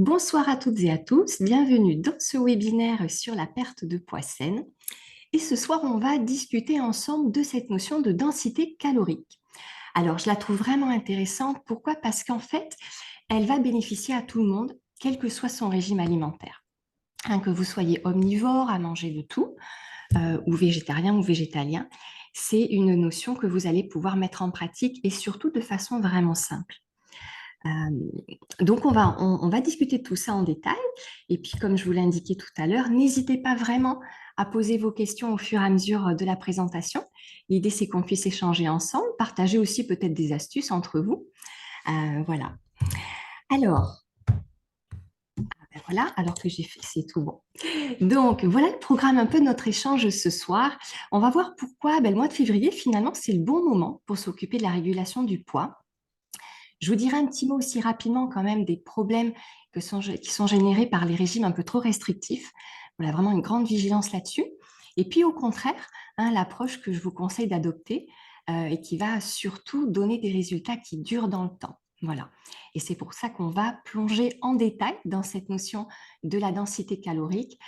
Bonsoir à toutes et à tous, bienvenue dans ce webinaire sur la perte de poids saine. Et ce soir, on va discuter ensemble de cette notion de densité calorique. Alors, je la trouve vraiment intéressante. Pourquoi? Parce qu'en fait, elle va bénéficier à tout le monde, quel que soit son régime alimentaire. Que vous soyez omnivore, à manger de tout, ou végétarien ou végétalien, c'est une notion que vous allez pouvoir mettre en pratique et surtout de façon vraiment simple. Euh, donc, on va discuter de tout ça en détail. Et puis, comme je vous l'ai indiqué tout à l'heure, n'hésitez pas vraiment à poser vos questions au fur et à mesure de la présentation. L'idée, c'est qu'on puisse échanger ensemble, partager aussi peut-être des astuces entre vous. Voilà. Alors, voilà, alors que j'ai fixé tout bon. Donc, voilà le programme un peu de notre échange ce soir. On va voir pourquoi le mois de février, finalement, c'est le bon moment pour s'occuper de la régulation du poids. Je vous dirai un petit mot aussi rapidement quand même des problèmes qui sont générés par les régimes un peu trop restrictifs. Voilà, vraiment une grande vigilance là-dessus. Et puis au contraire, l'approche que je vous conseille d'adopter et qui va surtout donner des résultats qui durent dans le temps. Voilà. Et c'est pour ça qu'on va plonger en détail dans cette notion de la densité calorique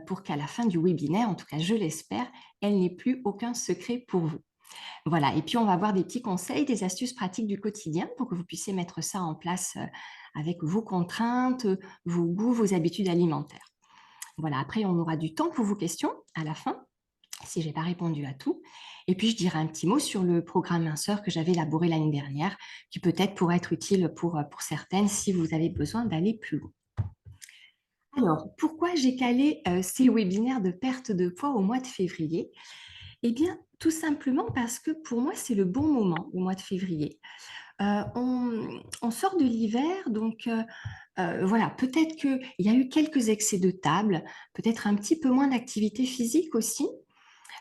pour qu'à la fin du webinaire, en tout cas je l'espère, elle n'ait plus aucun secret pour vous. Voilà, et puis on va voir des petits conseils, des astuces pratiques du quotidien pour que vous puissiez mettre ça en place avec vos contraintes, vos goûts, vos habitudes alimentaires. Voilà, après on aura du temps pour vos questions à la fin, si je n'ai pas répondu à tout. Et puis je dirai un petit mot sur le programme minceur que j'avais élaboré l'année dernière, qui peut-être pourrait être utile pour certaines si vous avez besoin d'aller plus loin. Alors, pourquoi j'ai calé ces webinaires de perte de poids au mois de février? Eh bien, tout simplement parce que pour moi, c'est le bon moment, le mois de février. On sort de l'hiver, donc voilà, peut-être qu'il y a eu quelques excès de table, peut-être un petit peu moins d'activité physique aussi,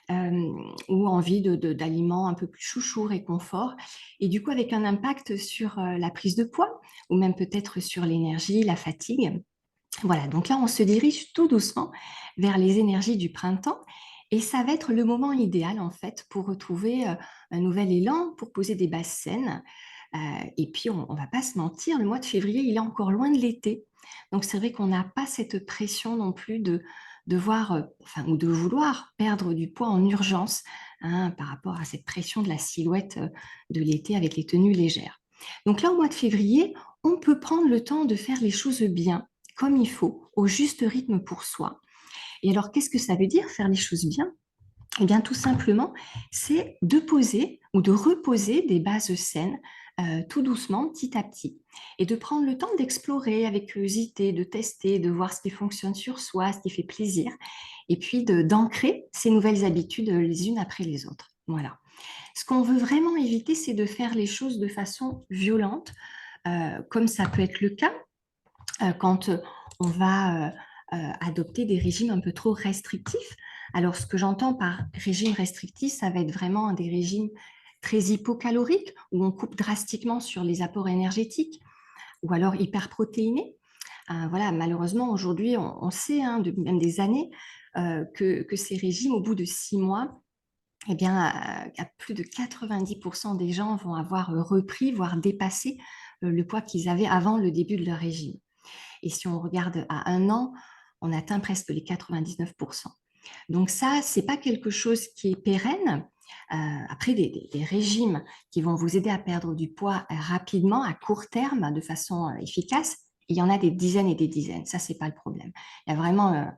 ou envie d'aliments un peu plus chouchou, réconfort, et du coup avec un impact sur la prise de poids, ou même peut-être sur l'énergie, la fatigue. Voilà, donc là, on se dirige tout doucement vers les énergies du printemps et ça va être le moment idéal en fait pour retrouver un nouvel élan, pour poser des bases saines. Et puis, on ne va pas se mentir, le mois de février, il est encore loin de l'été. Donc, c'est vrai qu'on n'a pas cette pression non plus de voir, enfin, ou de vouloir perdre du poids en urgence par rapport à cette pression de la silhouette de l'été avec les tenues légères. Donc là, au mois de février, on peut prendre le temps de faire les choses bien comme il faut, au juste rythme pour soi. Et alors, qu'est-ce que ça veut dire faire les choses bien? Eh bien, tout simplement, c'est de poser ou de reposer des bases saines tout doucement, petit à petit, et de prendre le temps d'explorer avec curiosité, de tester, de voir ce qui fonctionne sur soi, ce qui fait plaisir, et puis d'ancrer ces nouvelles habitudes les unes après les autres. Voilà. Ce qu'on veut vraiment éviter, c'est de faire les choses de façon violente, comme ça peut être le cas quand on va adopter des régimes un peu trop restrictifs. Alors, ce que j'entends par régime restrictif, ça va être vraiment des régimes très hypocaloriques, où on coupe drastiquement sur les apports énergétiques, ou alors hyperprotéinés. Voilà, malheureusement, aujourd'hui, on sait, depuis même des années, que ces régimes, au bout de 6 mois, eh bien, à plus de 90% des gens vont avoir repris, voire dépassé le poids qu'ils avaient avant le début de leur régime. Et si on regarde à 1 an, on atteint presque les 99%. Donc ça, c'est pas quelque chose qui est pérenne. Après, des régimes qui vont vous aider à perdre du poids rapidement, à court terme, de façon efficace, il y en a des dizaines et des dizaines. Ça, c'est pas le problème. Il y a vraiment,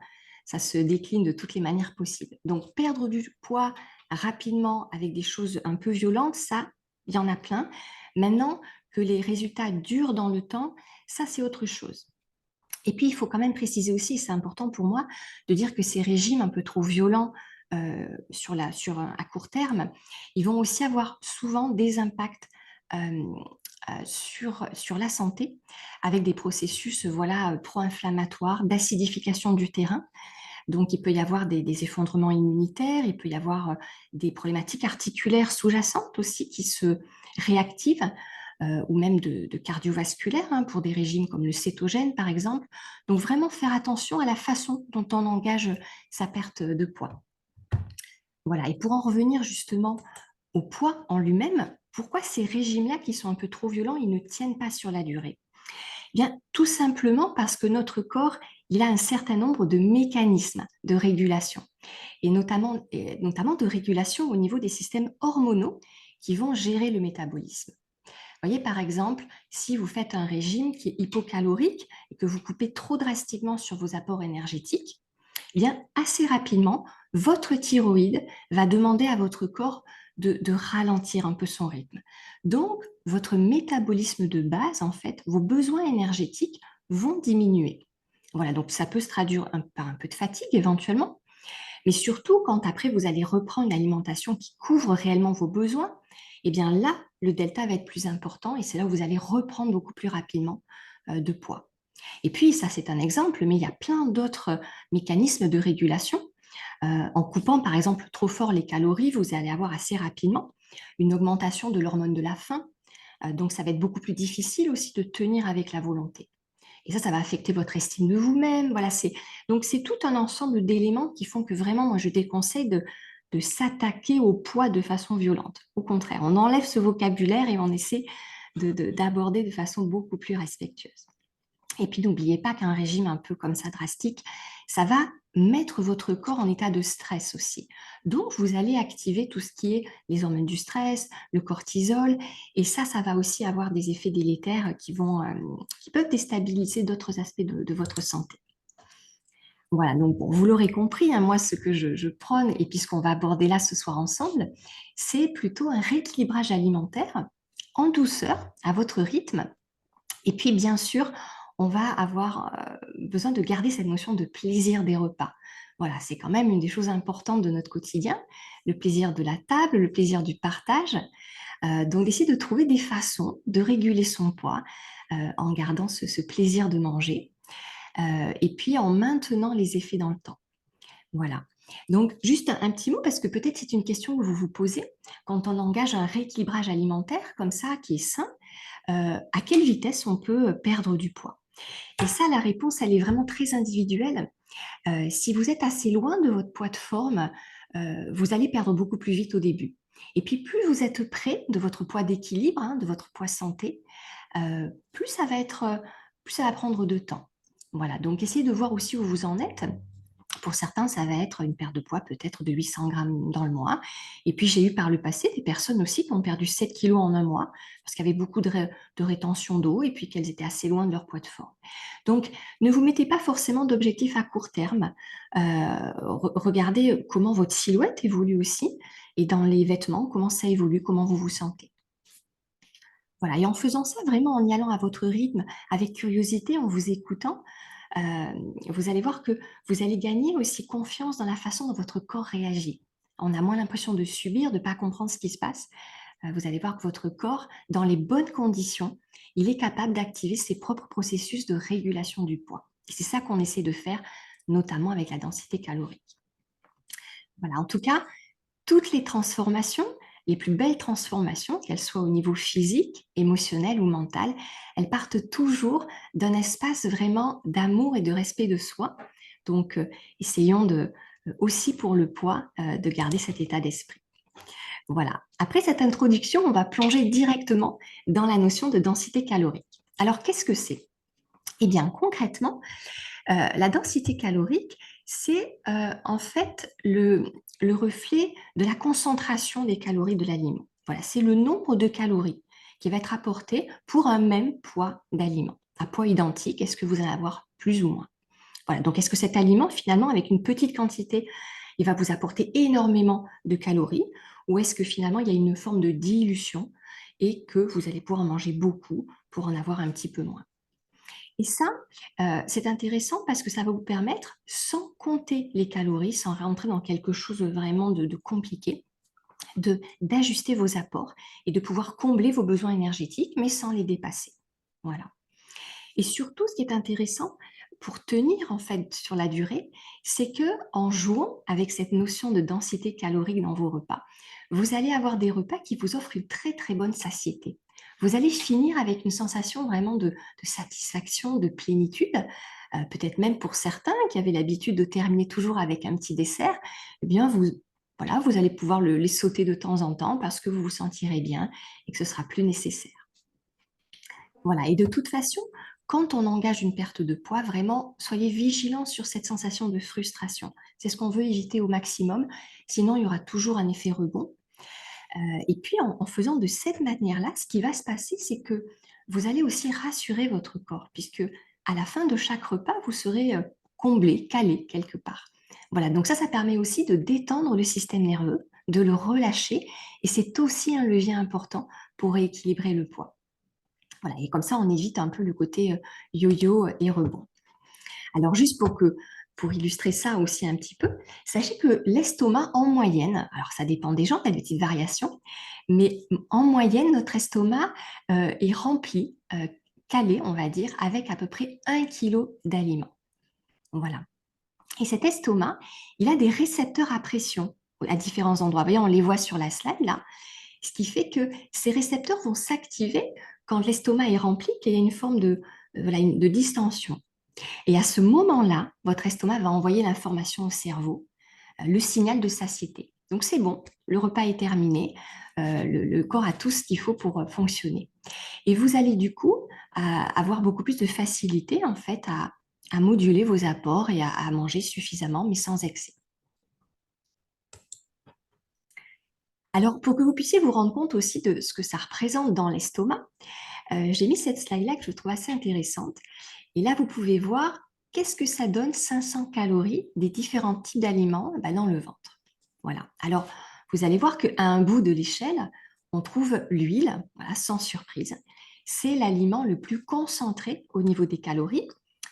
ça se décline de toutes les manières possibles. Donc, perdre du poids rapidement avec des choses un peu violentes, ça, il y en a plein. Maintenant, que les résultats durent dans le temps, ça, c'est autre chose. Et puis, il faut quand même préciser aussi, c'est important pour moi, de dire que ces régimes un peu trop violents à court terme, ils vont aussi avoir souvent des impacts euh, sur la santé, avec des processus voilà, pro-inflammatoires, d'acidification du terrain. Donc, il peut y avoir des effondrements immunitaires, il peut y avoir des problématiques articulaires sous-jacentes aussi qui se réactivent, ou même de cardiovasculaire, pour des régimes comme le cétogène, par exemple. Donc, vraiment faire attention à la façon dont on engage sa perte de poids. Voilà, et pour en revenir justement au poids en lui-même, pourquoi ces régimes-là qui sont un peu trop violents, ils ne tiennent pas sur la durée? Bien, tout simplement parce que notre corps, il a un certain nombre de mécanismes de régulation, et notamment de régulation au niveau des systèmes hormonaux qui vont gérer le métabolisme. Vous voyez, par exemple, si vous faites un régime qui est hypocalorique et que vous coupez trop drastiquement sur vos apports énergétiques, eh bien, assez rapidement, votre thyroïde va demander à votre corps de ralentir un peu son rythme. Donc, votre métabolisme de base, en fait, vos besoins énergétiques vont diminuer. Voilà, donc ça peut se traduire par un peu de fatigue éventuellement, mais surtout quand après vous allez reprendre une alimentation qui couvre réellement vos besoins, eh bien là, le delta va être plus important et c'est là où vous allez reprendre beaucoup plus rapidement de poids. Et puis, ça, c'est un exemple, mais il y a plein d'autres mécanismes de régulation. En coupant, par exemple, trop fort les calories, vous allez avoir assez rapidement une augmentation de l'hormone de la faim. Donc, ça va être beaucoup plus difficile aussi de tenir avec la volonté. Et ça va affecter votre estime de vous-même. Voilà, donc, c'est tout un ensemble d'éléments qui font que vraiment, moi, je déconseille de s'attaquer au poids de façon violente. Au contraire, on enlève ce vocabulaire et on essaie d'aborder de façon beaucoup plus respectueuse. Et puis n'oubliez pas qu'un régime un peu comme ça drastique, ça va mettre votre corps en état de stress aussi. Donc vous allez activer tout ce qui est les hormones du stress, le cortisol, et ça va aussi avoir des effets délétères qui peuvent déstabiliser d'autres aspects de votre santé. Voilà, donc bon, vous l'aurez compris, hein, moi ce que je prône, et puis ce qu'on va aborder là ce soir ensemble, c'est plutôt un rééquilibrage alimentaire en douceur, à votre rythme, et puis, bien sûr, on va avoir besoin de garder cette notion de plaisir des repas. Voilà, c'est quand même une des choses importantes de notre quotidien, le plaisir de la table, le plaisir du partage. Donc, d'essayer de trouver des façons de réguler son poids en gardant ce plaisir de manger et puis en maintenant les effets dans le temps. Voilà. Donc, juste un petit mot, parce que peut-être c'est une question que vous vous posez quand on engage un rééquilibrage alimentaire comme ça, qui est sain, à quelle vitesse on peut perdre du poids? Et ça, la réponse, elle est vraiment très individuelle. Si vous êtes assez loin de votre poids de forme, vous allez perdre beaucoup plus vite au début. Et puis, plus vous êtes près de votre poids d'équilibre, hein, de votre poids santé, plus plus ça va prendre de temps. Voilà, donc essayez de voir aussi où vous en êtes. Pour certains, ça va être une perte de poids peut-être de 800 grammes dans le mois. Et puis, j'ai eu par le passé des personnes aussi qui ont perdu 7 kilos en un mois parce qu'il y avait beaucoup de rétention d'eau et puis qu'elles étaient assez loin de leur poids de forme. Donc, ne vous mettez pas forcément d'objectifs à court terme. Regardez comment votre silhouette évolue aussi et dans les vêtements, comment ça évolue, comment vous vous sentez. Voilà, et en faisant ça, vraiment en y allant à votre rythme, avec curiosité, en vous écoutant, euh, vous allez voir que vous allez gagner aussi confiance dans la façon dont votre corps réagit. On a moins l'impression de subir, de ne pas comprendre ce qui se passe. Vous allez voir que votre corps, dans les bonnes conditions, il est capable d'activer ses propres processus de régulation du poids. Et c'est ça qu'on essaie de faire, notamment avec la densité calorique. Voilà, en tout cas, toutes les transformations, les plus belles transformations, qu'elles soient au niveau physique, émotionnel ou mental, elles partent toujours d'un espace vraiment d'amour et de respect de soi. Donc, essayons aussi pour le poids, de garder cet état d'esprit. Voilà. Après cette introduction, on va plonger directement dans la notion de densité calorique. Alors, qu'est-ce que c'est? Eh bien, concrètement, la densité calorique, c'est en fait le reflet de la concentration des calories de l'aliment. Voilà, c'est le nombre de calories qui va être apporté pour un même poids d'aliment. À poids identique, est-ce que vous allez avoir plus ou moins? Voilà, donc est-ce que cet aliment, finalement, avec une petite quantité, il va vous apporter énormément de calories ou est-ce que finalement, il y a une forme de dilution et que vous allez pouvoir en manger beaucoup pour en avoir un petit peu moins? Et ça, c'est intéressant parce que ça va vous permettre, sans compter les calories, sans rentrer dans quelque chose vraiment de compliqué, d'ajuster vos apports et de pouvoir combler vos besoins énergétiques, mais sans les dépasser. Voilà. Et surtout, ce qui est intéressant pour tenir en fait sur la durée, c'est que en jouant avec cette notion de densité calorique dans vos repas, vous allez avoir des repas qui vous offrent une très très bonne satiété. Vous allez finir avec une sensation vraiment de satisfaction, de plénitude. Peut-être même pour certains qui avaient l'habitude de terminer toujours avec un petit dessert, eh bien voilà, vous allez pouvoir les sauter de temps en temps parce que vous vous sentirez bien et que ce sera plus nécessaire. Voilà, et de toute façon, quand on engage une perte de poids, vraiment, soyez vigilants sur cette sensation de frustration. C'est ce qu'on veut éviter au maximum, sinon il y aura toujours un effet rebond. Et puis, en faisant de cette manière-là, ce qui va se passer, c'est que vous allez aussi rassurer votre corps, puisque à la fin de chaque repas, vous serez comblé, calé quelque part. Voilà, donc ça permet aussi de détendre le système nerveux, de le relâcher, et c'est aussi un levier important pour rééquilibrer le poids. Voilà, et comme ça, on évite un peu le côté yo-yo et rebond. Alors, juste pour illustrer ça aussi un petit peu, sachez que l'estomac, en moyenne, alors ça dépend des gens, il y a des petites variations, mais en moyenne, notre estomac est rempli, calé, on va dire, avec à peu près 1 kg d'aliments. Voilà. Et cet estomac, il a des récepteurs à pression à différents endroits. Vous voyez, on les voit sur la slide là, ce qui fait que ces récepteurs vont s'activer quand l'estomac est rempli, qu'il y a une forme de distension. Et à ce moment-là, votre estomac va envoyer l'information au cerveau, le signal de satiété. Donc c'est bon, le repas est terminé, le corps a tout ce qu'il faut pour fonctionner. Et vous allez du coup avoir beaucoup plus de facilité en fait à moduler vos apports et à manger suffisamment, mais sans excès. Alors, pour que vous puissiez vous rendre compte aussi de ce que ça représente dans l'estomac, j'ai mis cette slide-là que je trouve assez intéressante. Et là, vous pouvez voir qu'est-ce que ça donne 500 calories des différents types d'aliments dans le ventre. Voilà. Alors, vous allez voir qu'à un bout de l'échelle, on trouve l'huile, voilà, sans surprise. C'est l'aliment le plus concentré au niveau des calories.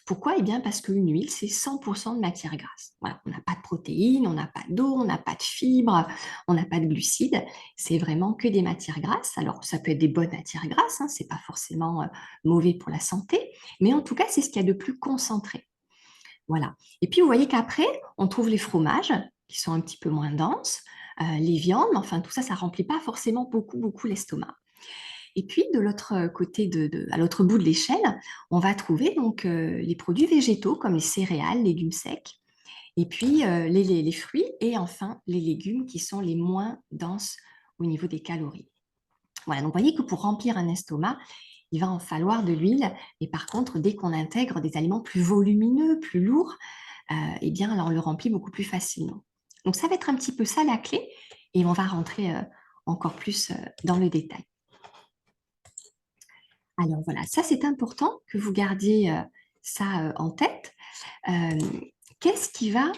Pourquoi? Eh bien, parce qu'une huile, c'est 100% de matière grasse. Voilà, on n'a pas de protéines, on n'a pas d'eau, on n'a pas de fibres, on n'a pas de glucides. C'est vraiment que des matières grasses. Alors, ça peut être des bonnes matières grasses, hein, c'est pas forcément mauvais pour la santé, mais en tout cas, c'est ce qu'il y a de plus concentré. Voilà. Et puis, vous voyez qu'après, on trouve les fromages qui sont un petit peu moins denses, les viandes, enfin, tout ça, ça remplit pas forcément beaucoup l'estomac. Et puis, de l'autre côté, à l'autre bout de l'échelle, on va trouver donc les produits végétaux comme les céréales, légumes secs, et puis les fruits et enfin les légumes qui sont les moins denses au niveau des calories. Voilà, donc vous voyez que pour remplir un estomac, il va en falloir de l'huile. Et par contre, dès qu'on intègre des aliments plus volumineux, plus lourds, eh bien, alors on le remplit beaucoup plus facilement. Donc ça va être un petit peu ça la clé. Et on va rentrer encore plus dans le détail. Alors voilà, ça c'est important que vous gardiez ça en tête. Euh, Qu'est-ce qui va...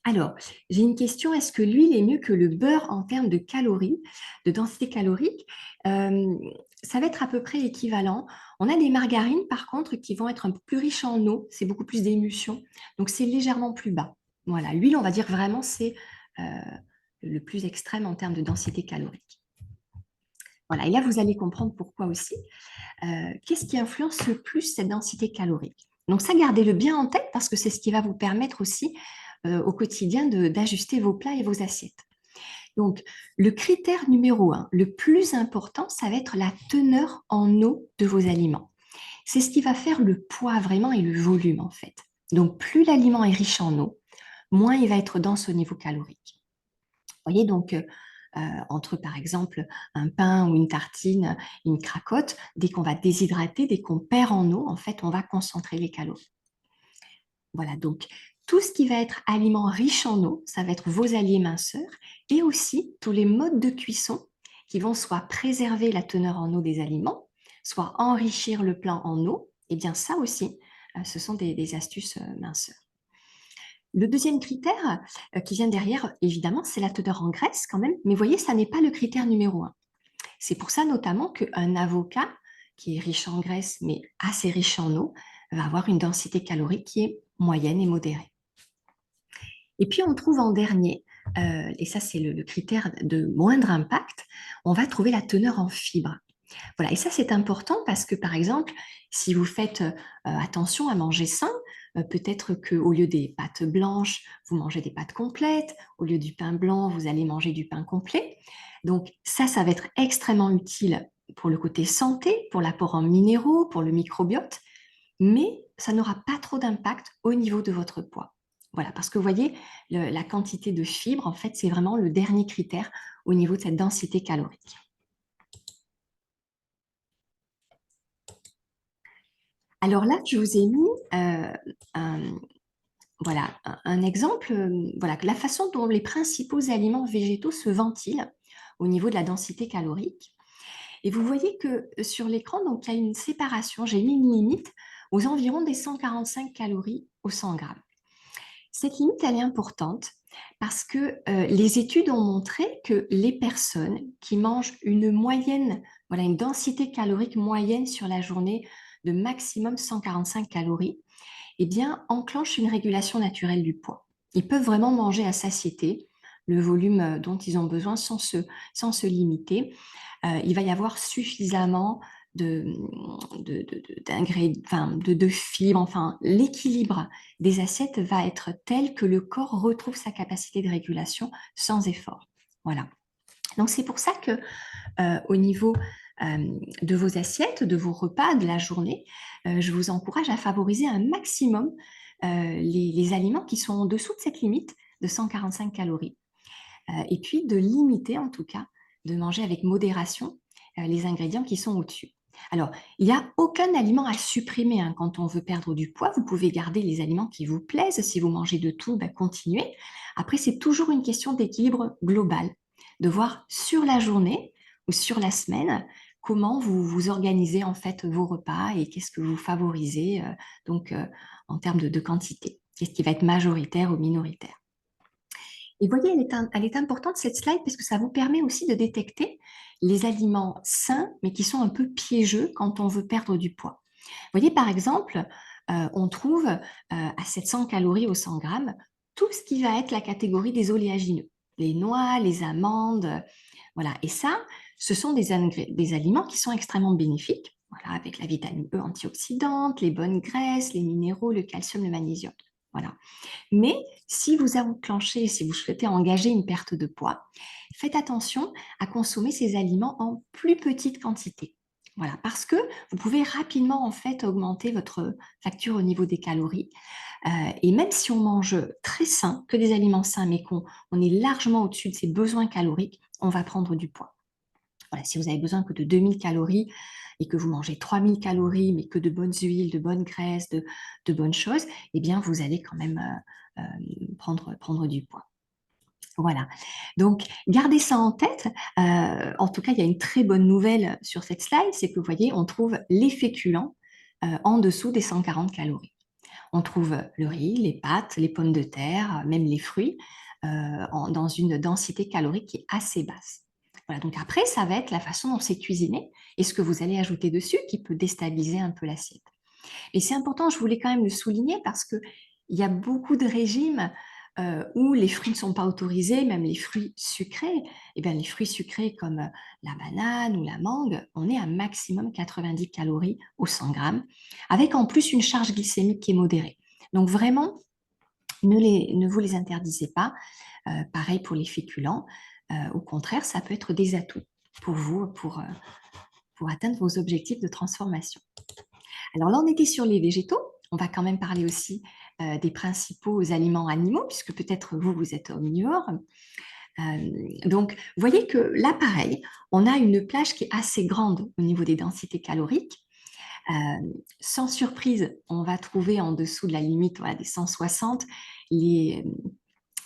Alors, j'ai une question, est-ce que l'huile est mieux que le beurre en termes de calories, de densité calorique? Euh, Ça va être à peu près équivalent. On a des margarines par contre qui vont être un peu plus riches en eau, c'est beaucoup plus d'émulsion, donc c'est légèrement plus bas. Voilà, l'huile, on va dire vraiment c'est euh, le plus extrême en termes de densité calorique. Voilà, et là vous allez comprendre pourquoi aussi. Qu'est-ce qui influence le plus cette densité calorique? Donc ça, gardez-le bien en tête parce que c'est ce qui va vous permettre aussi au quotidien d'ajuster vos plats et vos assiettes. Donc, le critère numéro 1, le plus important, ça va être la teneur en eau de vos aliments. C'est ce qui va faire le poids vraiment et le volume en fait. Donc, plus l'aliment est riche en eau, moins il va être dense au niveau calorique. Vous voyez, donc, entre par exemple un pain ou une tartine, une cracotte, dès qu'on va déshydrater, dès qu'on perd en eau, en fait, on va concentrer les calories. Voilà, donc tout ce qui va être aliment riche en eau, ça va être vos alliés minceurs et aussi tous les modes de cuisson qui vont soit préserver la teneur en eau des aliments, soit enrichir le plat en eau. Et bien ça aussi, ce sont des astuces minceurs. Le deuxième critère qui vient derrière, évidemment, c'est la teneur en graisse quand même. Mais voyez, ça n'est pas le critère numéro 1. C'est pour ça notamment qu'un avocat qui est riche en graisse mais assez riche en eau va avoir une densité calorique qui est moyenne et modérée. Et puis on trouve en dernier, et ça c'est le critère de moindre impact, on va trouver la teneur en fibres. Voilà, et ça c'est important parce que par exemple, si vous faites attention à manger sain, peut-être qu'au lieu des pâtes blanches, vous mangez des pâtes complètes, au lieu du pain blanc, vous allez manger du pain complet. Donc ça va être extrêmement utile pour le côté santé, pour l'apport en minéraux, pour le microbiote, mais ça n'aura pas trop d'impact au niveau de votre poids. Voilà, parce que vous voyez, la quantité de fibres, en fait, c'est vraiment le dernier critère au niveau de cette densité calorique. Alors là, je vous ai mis un, voilà, un exemple, voilà, la façon dont les principaux aliments végétaux se ventilent au niveau de la densité calorique. Et vous voyez que sur l'écran, donc, il y a une séparation, j'ai mis une limite aux environs des 145 calories au 100 grammes. Cette limite, elle est importante parce que les études ont montré que les personnes qui mangent une moyenne, voilà, une densité calorique moyenne sur la journée de maximum 145 calories, eh bien, enclenchent une régulation naturelle du poids. Ils peuvent vraiment manger à satiété le volume dont ils ont besoin sans se limiter. Il va y avoir suffisamment de, enfin, de fibres, enfin, l'équilibre des assiettes va être tel que le corps retrouve sa capacité de régulation sans effort. Voilà. Donc c'est pour ça que au niveau de vos assiettes, de vos repas de la journée, je vous encourage à favoriser un maximum les aliments qui sont en dessous de cette limite de 145 calories. Et puis de limiter en tout cas, de manger avec modération les ingrédients qui sont au-dessus. Alors, il n'y a aucun aliment à supprimer hein, quand on veut perdre du poids. Vous pouvez garder les aliments qui vous plaisent. Si vous mangez de tout, ben, continuez. Après, c'est toujours une question d'équilibre global, de voir sur la journée ou sur la semaine comment vous vous organisez en fait vos repas et qu'est-ce que vous favorisez donc en termes de quantité. Qu'est-ce qui va être majoritaire ou minoritaire. Et vous voyez, elle est importante cette slide parce que ça vous permet aussi de détecter les aliments sains, mais qui sont un peu piégeux quand on veut perdre du poids. Vous voyez, par exemple, on trouve à 700 calories au 100 grammes tout ce qui va être la catégorie des oléagineux, les noix, les amandes, voilà. Et ça, ce sont des aliments qui sont extrêmement bénéfiques, voilà, avec la vitamine E antioxydante, les bonnes graisses, les minéraux, le calcium, le magnésium. Voilà. Mais si vous enclenchez, si vous souhaitez engager une perte de poids, faites attention à consommer ces aliments en plus petite quantité. Voilà, parce que vous pouvez rapidement en fait augmenter votre facture au niveau des calories. Et même si on mange très sain, que des aliments sains, mais qu'on est largement au-dessus de ses besoins caloriques, on va prendre du poids. Voilà, si vous avez besoin que de 2000 calories et que vous mangez 3000 calories, mais que de bonnes huiles, de bonnes graisses, de bonnes choses, eh bien, vous allez quand même prendre du poids. Voilà. Donc, gardez ça en tête. En tout cas, il y a une très bonne nouvelle sur cette slide, c'est que vous voyez, on trouve les féculents en dessous des 140 calories. On trouve le riz, les pâtes, les pommes de terre, même les fruits, dans une densité calorique qui est assez basse. Voilà, donc après, ça va être la façon dont c'est cuisiné et ce que vous allez ajouter dessus qui peut déstabiliser un peu l'assiette. Et c'est important, je voulais quand même le souligner parce qu'il y a beaucoup de régimes où les fruits ne sont pas autorisés, même les fruits sucrés. Et bien, les fruits sucrés comme la banane ou la mangue, on est à maximum 90 calories au 100 grammes, avec en plus une charge glycémique qui est modérée. Donc vraiment, ne vous les interdisez pas. Pareil pour les féculents. Au contraire, ça peut être des atouts pour vous, pour atteindre vos objectifs de transformation. Alors là, on était sur les végétaux. On va quand même parler aussi des principaux aliments animaux, puisque peut-être vous, vous êtes omnivore. Donc, vous voyez que là, pareil, on a une plage qui est assez grande au niveau des densités caloriques. Sans surprise, on va trouver en dessous de la limite voilà, des 160 les,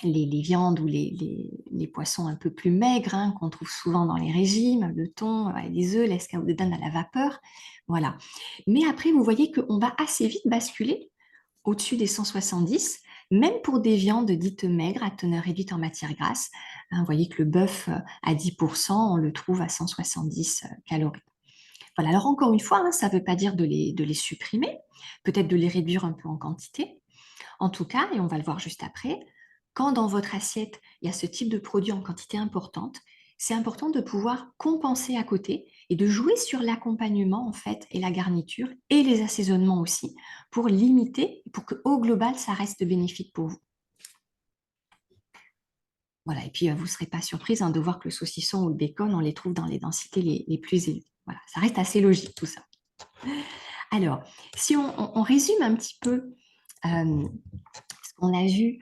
les viandes ou les poissons un peu plus maigres hein, qu'on trouve souvent dans les régimes, le thon, les œufs, l'escalope à la vapeur. Voilà. Mais après, vous voyez qu'on va assez vite basculer au-dessus des 170, même pour des viandes dites maigres à teneur réduite en matière grasse. Hein, vous voyez que le bœuf à 10%, on le trouve à 170 calories. Voilà, alors encore une fois, hein, ça ne veut pas dire de les supprimer, peut-être de les réduire un peu en quantité. En tout cas, et on va le voir juste après, quand dans votre assiette, il y a ce type de produit en quantité importante, c'est important de pouvoir compenser à côté et de jouer sur l'accompagnement en fait et la garniture et les assaisonnements aussi pour limiter, pour que au global, ça reste bénéfique pour vous. Voilà, et puis vous ne serez pas surprise hein, de voir que le saucisson ou le bacon, on les trouve dans les densités les plus élevées. Voilà, ça reste assez logique tout ça. Alors, si on résume un petit peu ce qu'on a vu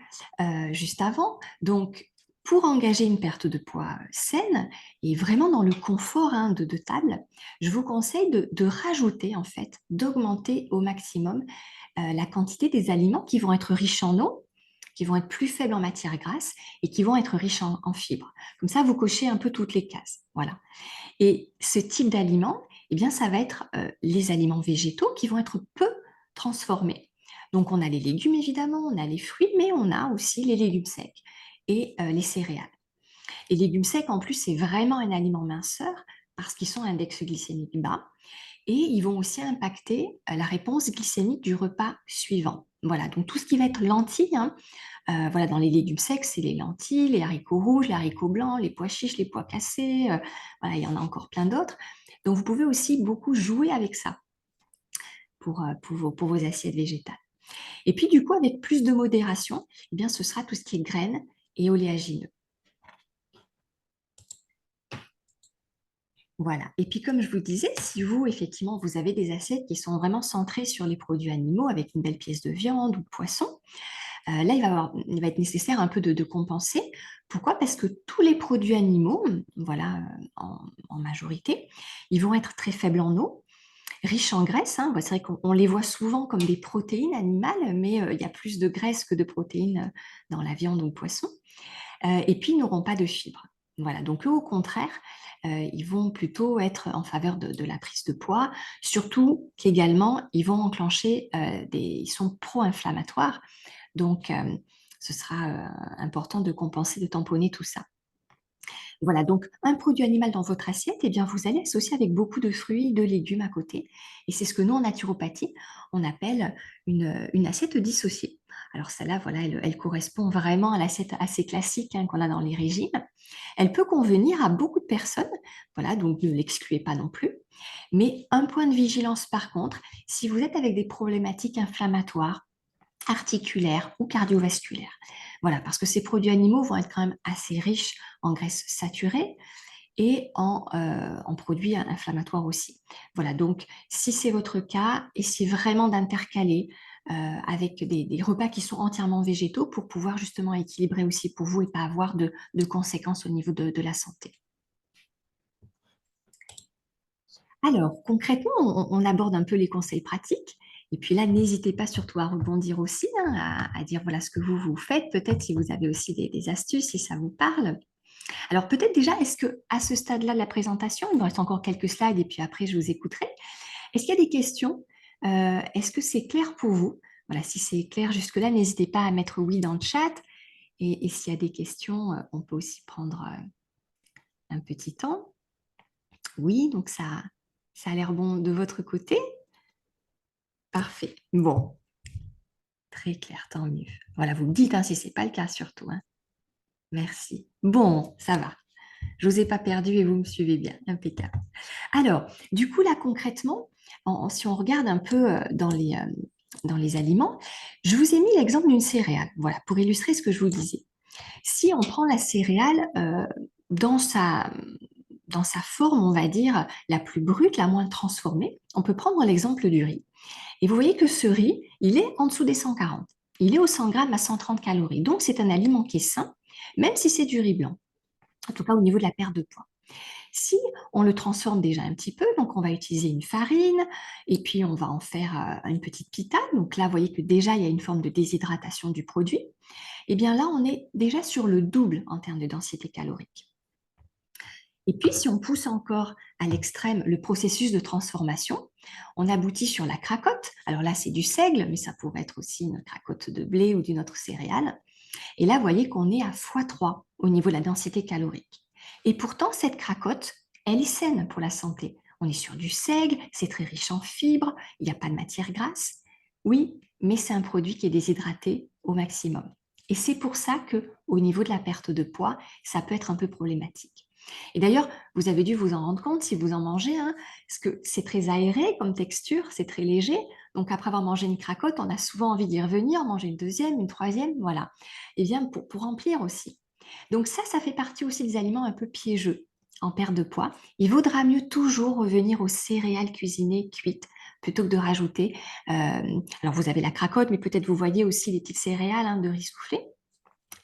juste avant, donc Pour engager une perte de poids saine et vraiment dans le confort de table, je vous conseille de rajouter, en fait, d'augmenter au maximum la quantité des aliments qui vont être riches en eau, qui vont être plus faibles en matière grasse et qui vont être riches en fibres. Comme ça, vous cochez un peu toutes les cases. Voilà. Et ce type d'aliments, eh bien, ça va être les aliments végétaux qui vont être peu transformés. Donc, on a les légumes, évidemment, on a les fruits, mais on a aussi les légumes secs et les céréales. Les légumes secs, en plus, c'est vraiment un aliment minceur parce qu'ils sont à index glycémique bas et ils vont aussi impacter la réponse glycémique du repas suivant. Voilà, donc tout ce qui va être lentilles, voilà, dans les légumes secs, c'est les lentilles, les haricots rouges, les haricots blancs, les pois chiches, les pois cassés, voilà, il y en a encore plein d'autres. Donc vous pouvez aussi beaucoup jouer avec ça pour vos assiettes végétales. Et puis du coup, avec plus de modération, eh bien, ce sera tout ce qui est graines et oléagineux. Voilà. Et puis, comme je vous disais, si vous, effectivement, vous avez des assiettes qui sont vraiment centrées sur les produits animaux avec une belle pièce de viande ou de poisson, là, il va être nécessaire un peu de compenser. Pourquoi? Parce que tous les produits animaux, voilà, en majorité, ils vont être très faibles en eau, riches en graisse. C'est vrai qu'on les voit souvent comme des protéines animales, mais il y a plus de graisse que de protéines dans la viande ou le poisson. Et puis, ils n'auront pas de fibres. Voilà, donc eux, au contraire, ils vont plutôt être en faveur de la prise de poids, surtout qu'également, ils vont enclencher ils sont pro-inflammatoires, donc ce sera important de compenser, de tamponner tout ça. Voilà, donc un produit animal dans votre assiette, eh bien, vous allez associer avec beaucoup de fruits, de légumes à côté. Et c'est ce que nous, en naturopathie, on appelle une assiette dissociée. Alors celle-là, voilà, elle correspond vraiment à l'assiette assez classique qu'on a dans les régimes. Elle peut convenir à beaucoup de personnes, voilà, donc ne l'excluez pas non plus. Mais un point de vigilance par contre, si vous êtes avec des problématiques inflammatoires, articulaires ou cardiovasculaires. Voilà, parce que ces produits animaux vont être quand même assez riches en graisses saturées et en produits inflammatoires aussi. Voilà, donc si c'est votre cas, essayez vraiment d'intercaler avec des repas qui sont entièrement végétaux pour pouvoir justement équilibrer aussi pour vous et pas avoir de conséquences au niveau de la santé. Alors, concrètement, on aborde un peu les conseils pratiques. Et puis là, n'hésitez pas surtout à rebondir aussi, à dire voilà ce que vous faites. Peut-être si vous avez aussi des astuces, si ça vous parle. Alors peut-être déjà, est-ce que à ce stade-là de la présentation, il me reste encore quelques slides et puis après je vous écouterai. Est-ce qu'il y a des questions? Est-ce que c'est clair pour vous? Voilà, si c'est clair jusque-là, n'hésitez pas à mettre oui dans le chat. Et s'il y a des questions, on peut aussi prendre un petit temps. Oui, donc ça a l'air bon de votre côté. Parfait. Bon, très clair, tant mieux. Voilà, vous me dites si ce n'est pas le cas surtout. Merci. Bon, ça va. Je ne vous ai pas perdu et vous me suivez bien. Impeccable. Alors, du coup, là, concrètement, si on regarde un peu dans les aliments, je vous ai mis l'exemple d'une céréale, voilà, pour illustrer ce que je vous disais. Si on prend la céréale dans dans sa forme, on va dire, la plus brute, la moins transformée, on peut prendre l'exemple du riz. Et vous voyez que ce riz, il est en dessous des 140. Il est au 100 grammes à 130 calories. Donc, c'est un aliment qui est sain, même si c'est du riz blanc, en tout cas au niveau de la perte de poids. Si on le transforme déjà un petit peu, donc on va utiliser une farine et puis on va en faire une petite pitane. Donc là, vous voyez que déjà, il y a une forme de déshydratation du produit. Et bien là, on est déjà sur le double en termes de densité calorique. Et puis, si on pousse encore à l'extrême le processus de transformation, on aboutit sur la cracotte. Alors là, c'est du seigle, mais ça pourrait être aussi une cracotte de blé ou d'une autre céréale. Et là, vous voyez qu'on est à x3 au niveau de la densité calorique. Et pourtant, cette cracotte, elle est saine pour la santé. On est sur du seigle, c'est très riche en fibres, il n'y a pas de matière grasse. Oui, mais c'est un produit qui est déshydraté au maximum. Et c'est pour ça que, au niveau de la perte de poids, ça peut être un peu problématique. Et d'ailleurs, vous avez dû vous en rendre compte si vous en mangez, parce que c'est très aéré comme texture, c'est très léger. Donc après avoir mangé une cracotte, on a souvent envie d'y revenir, manger une deuxième, une troisième, voilà. Et bien pour remplir aussi. Donc ça fait partie aussi des aliments un peu piégeux en perte de poids. Il vaudra mieux toujours revenir aux céréales cuisinées, cuites, plutôt que de rajouter. Alors vous avez la cracotte, mais peut-être vous voyez aussi les petites céréales de riz soufflé.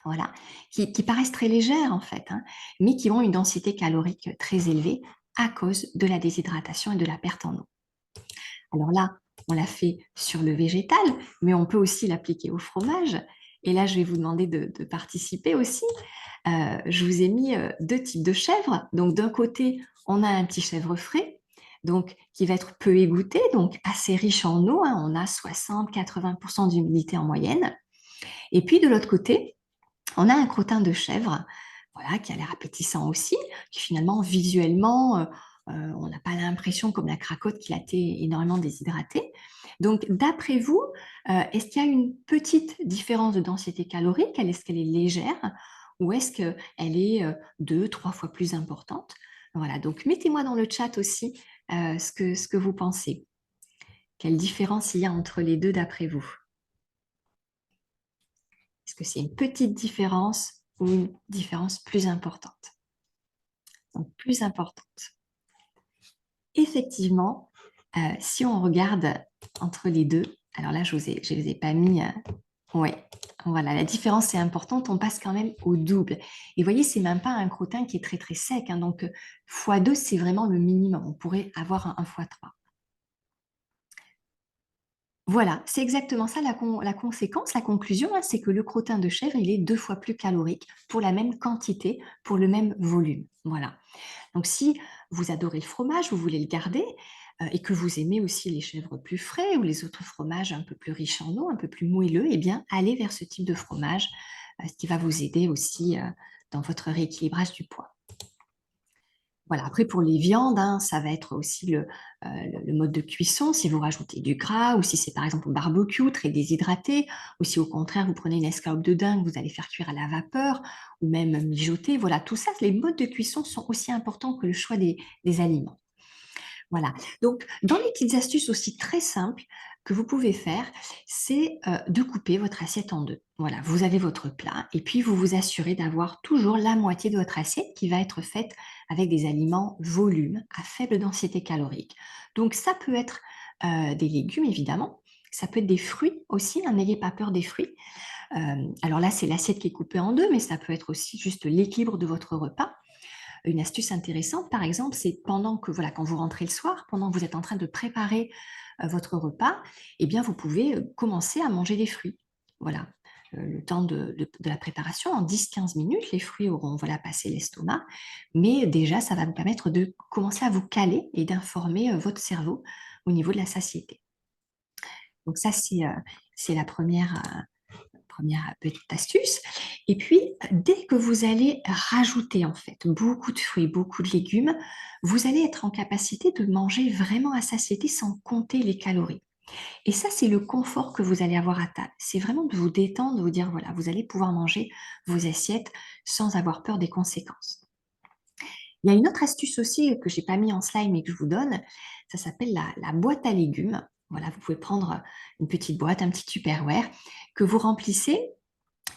voilà, qui paraissent très légères en fait, hein, mais qui ont une densité calorique très élevée à cause de la déshydratation et de la perte en eau. Alors là, on l'a fait sur le végétal, mais on peut aussi l'appliquer au fromage. Et là, je vais vous demander de participer aussi. Je vous ai mis deux types de chèvres. Donc, d'un côté, on a un petit chèvre frais, donc qui va être peu égoutté, donc assez riche en eau, hein. On a 60-80% d'humidité en moyenne. Et puis, de l'autre côté, on a un crottin de chèvre, voilà, qui a l'air appétissant aussi, qui finalement, visuellement, on n'a pas l'impression, comme la cracotte, qu'il a été énormément déshydraté. Donc, d'après vous, est-ce qu'il y a une petite différence de densité calorique? Est-ce qu'elle est légère ou est-ce qu'elle est deux, trois fois plus importante? Voilà, donc mettez-moi dans le chat aussi ce que vous pensez. Quelle différence il y a entre les deux d'après vous? Est-ce que c'est une petite différence ou une différence plus importante? Donc, plus importante. Effectivement, si on regarde entre les deux, alors là, je ne vous ai pas mis. Ouais, voilà, la différence est importante, on passe quand même au double. Et vous voyez, c'est même pas un crottin qui est très très sec, hein, donc x2, c'est vraiment le minimum. On pourrait avoir un x3. Voilà, c'est exactement ça la conséquence, la conclusion, hein, c'est que le crottin de chèvre, il est 2 fois plus calorique pour la même quantité, pour le même volume. Voilà. Donc, si vous adorez le fromage, vous voulez le garder, et que vous aimez aussi les chèvres plus frais ou les autres fromages un peu plus riches en eau, un peu plus moelleux, eh bien, allez vers ce type de fromage, ce qui va vous aider aussi dans votre rééquilibrage du poids. Voilà, après pour les viandes, hein, ça va être aussi le mode de cuisson, si vous rajoutez du gras ou si c'est par exemple au barbecue, très déshydraté, ou si au contraire vous prenez une escalope de dinde, vous allez faire cuire à la vapeur ou même mijoter. Voilà, tout ça, les modes de cuisson sont aussi importants que le choix des aliments. Voilà. Donc, dans les petites astuces aussi très simples que vous pouvez faire, c'est de couper votre assiette en deux. Voilà, vous avez votre plat et puis vous vous assurez d'avoir toujours la moitié de votre assiette qui va être faite avec des aliments volumes à faible densité calorique. Donc, ça peut être des légumes, évidemment. Ça peut être des fruits aussi, hein, n'ayez pas peur des fruits. Alors là, c'est l'assiette qui est coupée en deux, mais ça peut être aussi juste l'équilibre de votre repas. Une astuce intéressante, par exemple, c'est pendant que, voilà, quand vous rentrez le soir, pendant que vous êtes en train de préparer votre repas, eh bien, vous pouvez commencer à manger des fruits. Voilà. Le temps de la préparation, en 10-15 minutes, les fruits auront voilà, passé l'estomac, mais déjà, ça va vous permettre de commencer à vous caler et d'informer votre cerveau au niveau de la satiété. Donc ça, c'est la première petite astuce. Et puis, dès que vous allez rajouter en fait beaucoup de fruits, beaucoup de légumes, vous allez être en capacité de manger vraiment à satiété sans compter les calories. Et ça, c'est le confort que vous allez avoir à table. C'est vraiment de vous détendre, de vous dire, voilà, vous allez pouvoir manger vos assiettes sans avoir peur des conséquences. Il y a une autre astuce aussi que je n'ai pas mis en slide mais que je vous donne, ça s'appelle la boîte à légumes. Voilà, vous pouvez prendre une petite boîte, un petit Tupperware que vous remplissez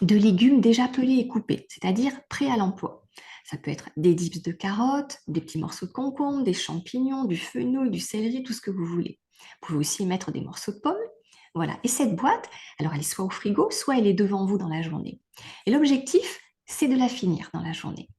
de légumes déjà pelés et coupés, c'est-à-dire prêts à l'emploi. Ça peut être des dips de carottes, des petits morceaux de concombre, des champignons, du fenouil, du céleri, tout ce que vous voulez. Vous pouvez aussi mettre des morceaux de pommes. Voilà. Et cette boîte, alors elle est soit au frigo, soit elle est devant vous dans la journée. Et l'objectif, c'est de la finir dans la journée.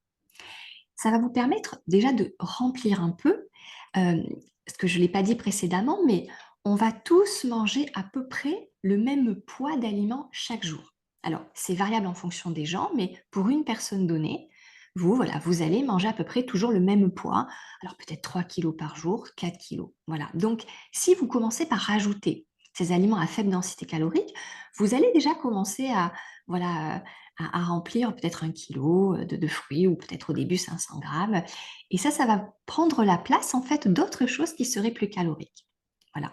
Ça va vous permettre déjà de remplir un peu, parce que je ne l'ai pas dit précédemment, mais on va tous manger à peu près le même poids d'aliments chaque jour. Alors, c'est variable en fonction des gens, mais pour une personne donnée, vous, voilà, vous allez manger à peu près toujours le même poids. Alors, peut-être 3 kilos par jour, 4 kilos. Voilà. Donc, si vous commencez par rajouter ces aliments à faible densité calorique, vous allez déjà commencer à, voilà, à remplir peut-être 1 kilo de fruits ou peut-être au début 500 grammes. Et ça va prendre la place en fait d'autres choses qui seraient plus caloriques. Voilà.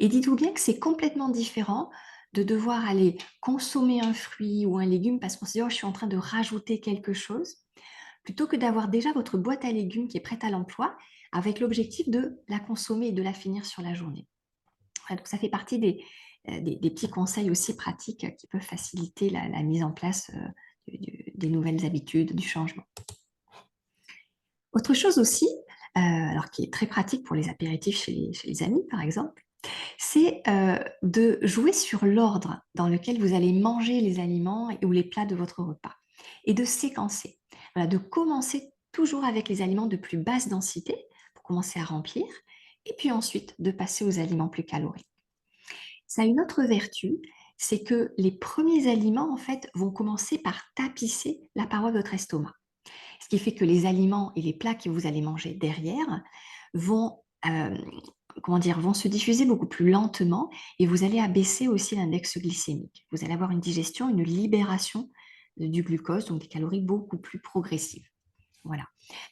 Et dites-vous bien que c'est complètement différent de devoir aller consommer un fruit ou un légume parce qu'on se dit oh je suis en train de rajouter quelque chose, plutôt que d'avoir déjà votre boîte à légumes qui est prête à l'emploi avec l'objectif de la consommer et de la finir sur la journée. Voilà, donc ça fait partie des petits conseils aussi pratiques qui peuvent faciliter la mise en place des nouvelles habitudes, du changement. Autre chose aussi, alors qui est très pratique pour les apéritifs chez les amis par exemple, C'est de jouer sur l'ordre dans lequel vous allez manger les aliments ou les plats de votre repas et de séquencer. Voilà, de commencer toujours avec les aliments de plus basse densité pour commencer à remplir et puis ensuite de passer aux aliments plus caloriques. Ça a une autre vertu, c'est que les premiers aliments en fait vont commencer par tapisser la paroi de votre estomac. Ce qui fait que les aliments et les plats que vous allez manger derrière vont, comment dire, vont se diffuser beaucoup plus lentement et vous allez abaisser aussi l'index glycémique. Vous allez avoir une digestion, une libération du glucose, donc des calories beaucoup plus progressives. Voilà.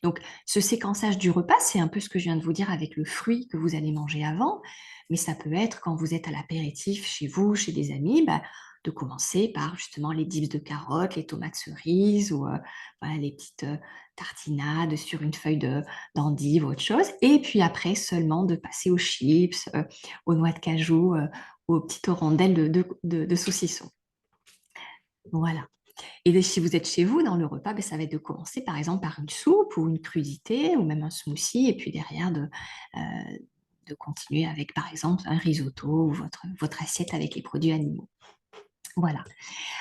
Donc, ce séquençage du repas, c'est un peu ce que je viens de vous dire avec le fruit que vous allez manger avant, mais ça peut être quand vous êtes à l'apéritif chez vous, chez des amis, bah, de commencer par justement les dips de carottes, les tomates cerises ou voilà, les petites tartinades sur une feuille d'endive ou autre chose. Et puis après, seulement de passer aux chips, aux noix de cajou, aux petites rondelles de saucisson. Voilà. Et si vous êtes chez vous, dans le repas, ben, ça va être de commencer par exemple par une soupe ou une crudité ou même un smoothie et puis derrière de continuer avec par exemple un risotto ou votre assiette avec les produits animaux. Voilà.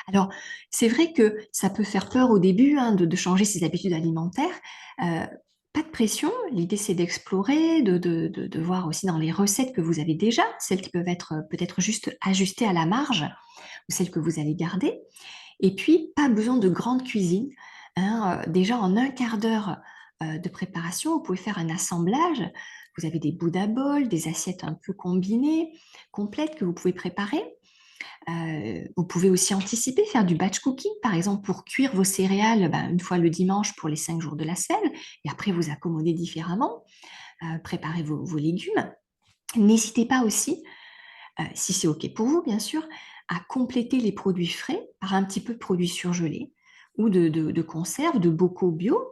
Alors, c'est vrai que ça peut faire peur au début hein, de changer ses habitudes alimentaires. Euh, Pas de pression, l'idée c'est d'explorer, de voir aussi dans les recettes que vous avez déjà, celles qui peuvent être peut-être juste ajustées à la marge ou celles que vous allez garder. Et puis, pas besoin de grande cuisine. Hein, déjà, en un quart d'heure de préparation, vous pouvez faire un assemblage. Vous avez des Buddha bowls, des assiettes un peu combinées, complètes que vous pouvez préparer. Vous pouvez aussi anticiper, faire du batch cooking, par exemple, pour cuire vos céréales ben, une fois le dimanche pour les 5 jours de la semaine, et après vous accommoder différemment, préparer vos légumes. N'hésitez pas aussi si c'est OK pour vous, bien sûr, à compléter les produits frais par un petit peu de produits surgelés ou de conserve, de bocaux bio.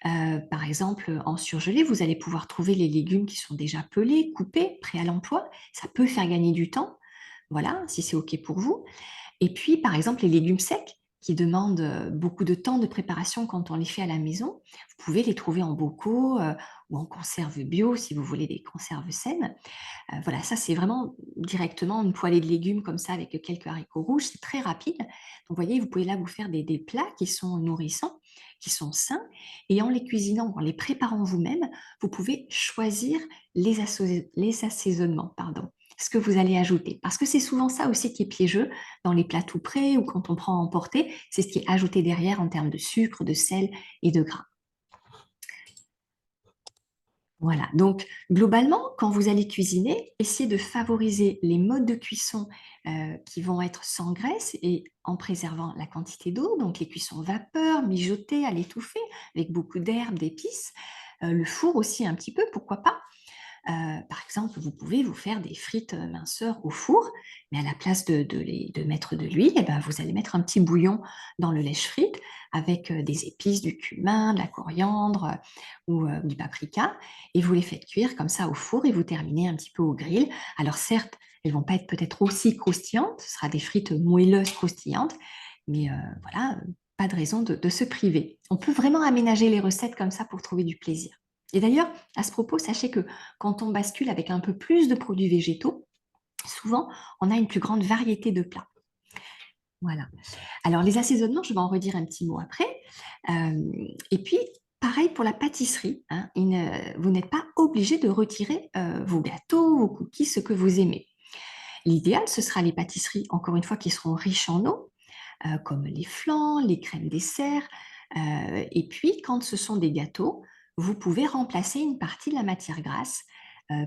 Par exemple, en surgelé, vous allez pouvoir trouver les légumes qui sont déjà pelés, coupés, prêts à l'emploi. Ça peut faire gagner du temps. Voilà, si c'est OK pour vous. Et puis, par exemple, les légumes secs qui demandent beaucoup de temps de préparation quand on les fait à la maison, vous pouvez les trouver en bocaux ou en conserve bio si vous voulez des conserves saines. Voilà, ça c'est vraiment directement une poêlée de légumes comme ça avec quelques haricots rouges, c'est très rapide. Donc vous voyez, vous pouvez là vous faire des plats qui sont nourrissants, qui sont sains, et en les cuisinant, en les préparant vous-même, vous pouvez choisir les assaisonnements, pardon, ce que vous allez ajouter. Parce que c'est souvent ça aussi qui est piégeux dans les plats tout prêts ou quand on prend à emporter, c'est ce qui est ajouté derrière en termes de sucre, de sel et de gras. Voilà, donc globalement, quand vous allez cuisiner, essayez de favoriser les modes de cuisson qui vont être sans graisse et en préservant la quantité d'eau, donc les cuissons vapeur, mijotées à l'étouffer, avec beaucoup d'herbes, d'épices. Le four aussi un petit peu, pourquoi pas. Par exemple, vous pouvez vous faire des frites minceurs au four, mais à la place de mettre de l'huile, eh ben, vous allez mettre un petit bouillon dans le lèche-frite avec des épices, du cumin, de la coriandre ou du paprika, et vous les faites cuire comme ça au four et vous terminez un petit peu au grill. Alors certes, elles vont pas être peut-être aussi croustillantes, ce sera des frites moelleuses croustillantes, mais voilà, pas de raison de se priver. On peut vraiment aménager les recettes comme ça pour trouver du plaisir. Et d'ailleurs, à ce propos, sachez que quand on bascule avec un peu plus de produits végétaux, souvent, on a une plus grande variété de plats. Voilà. Alors, les assaisonnements, je vais en redire un petit mot après. Et puis, pareil pour la pâtisserie. Hein, vous n'êtes pas obligé de retirer vos gâteaux, vos cookies, ce que vous aimez. L'idéal, ce sera les pâtisseries, encore une fois, qui seront riches en eau, comme les flans, les crèmes dessert. Et puis, quand ce sont des gâteaux, vous pouvez remplacer une partie de la matière grasse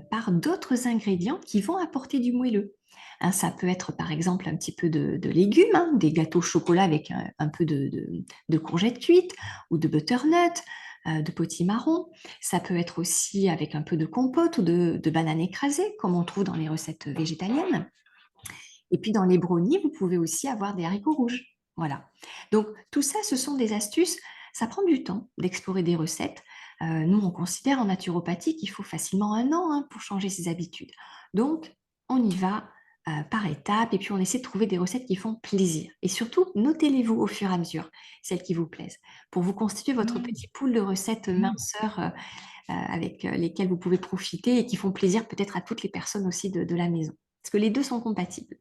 par d'autres ingrédients qui vont apporter du moelleux. Hein, ça peut être par exemple un petit peu de légumes, hein, des gâteaux au chocolat avec un peu de courgettes cuites ou de butternut, de potimarron. Ça peut être aussi avec un peu de compote ou de banane écrasée, comme on trouve dans les recettes végétaliennes. Et puis dans les brownies, vous pouvez aussi avoir des haricots rouges. Voilà. Donc tout ça, ce sont des astuces. Ça prend du temps d'explorer des recettes. Nous, on considère en naturopathie qu'il faut facilement un an hein, pour changer ses habitudes. Donc, on y va par étapes et puis on essaie de trouver des recettes qui font plaisir. Et surtout, notez-les-vous au fur et à mesure, celles qui vous plaisent, pour vous constituer votre petit pool de recettes minceurs avec lesquels vous pouvez profiter et qui font plaisir peut-être à toutes les personnes aussi de la maison. Parce que les deux sont compatibles.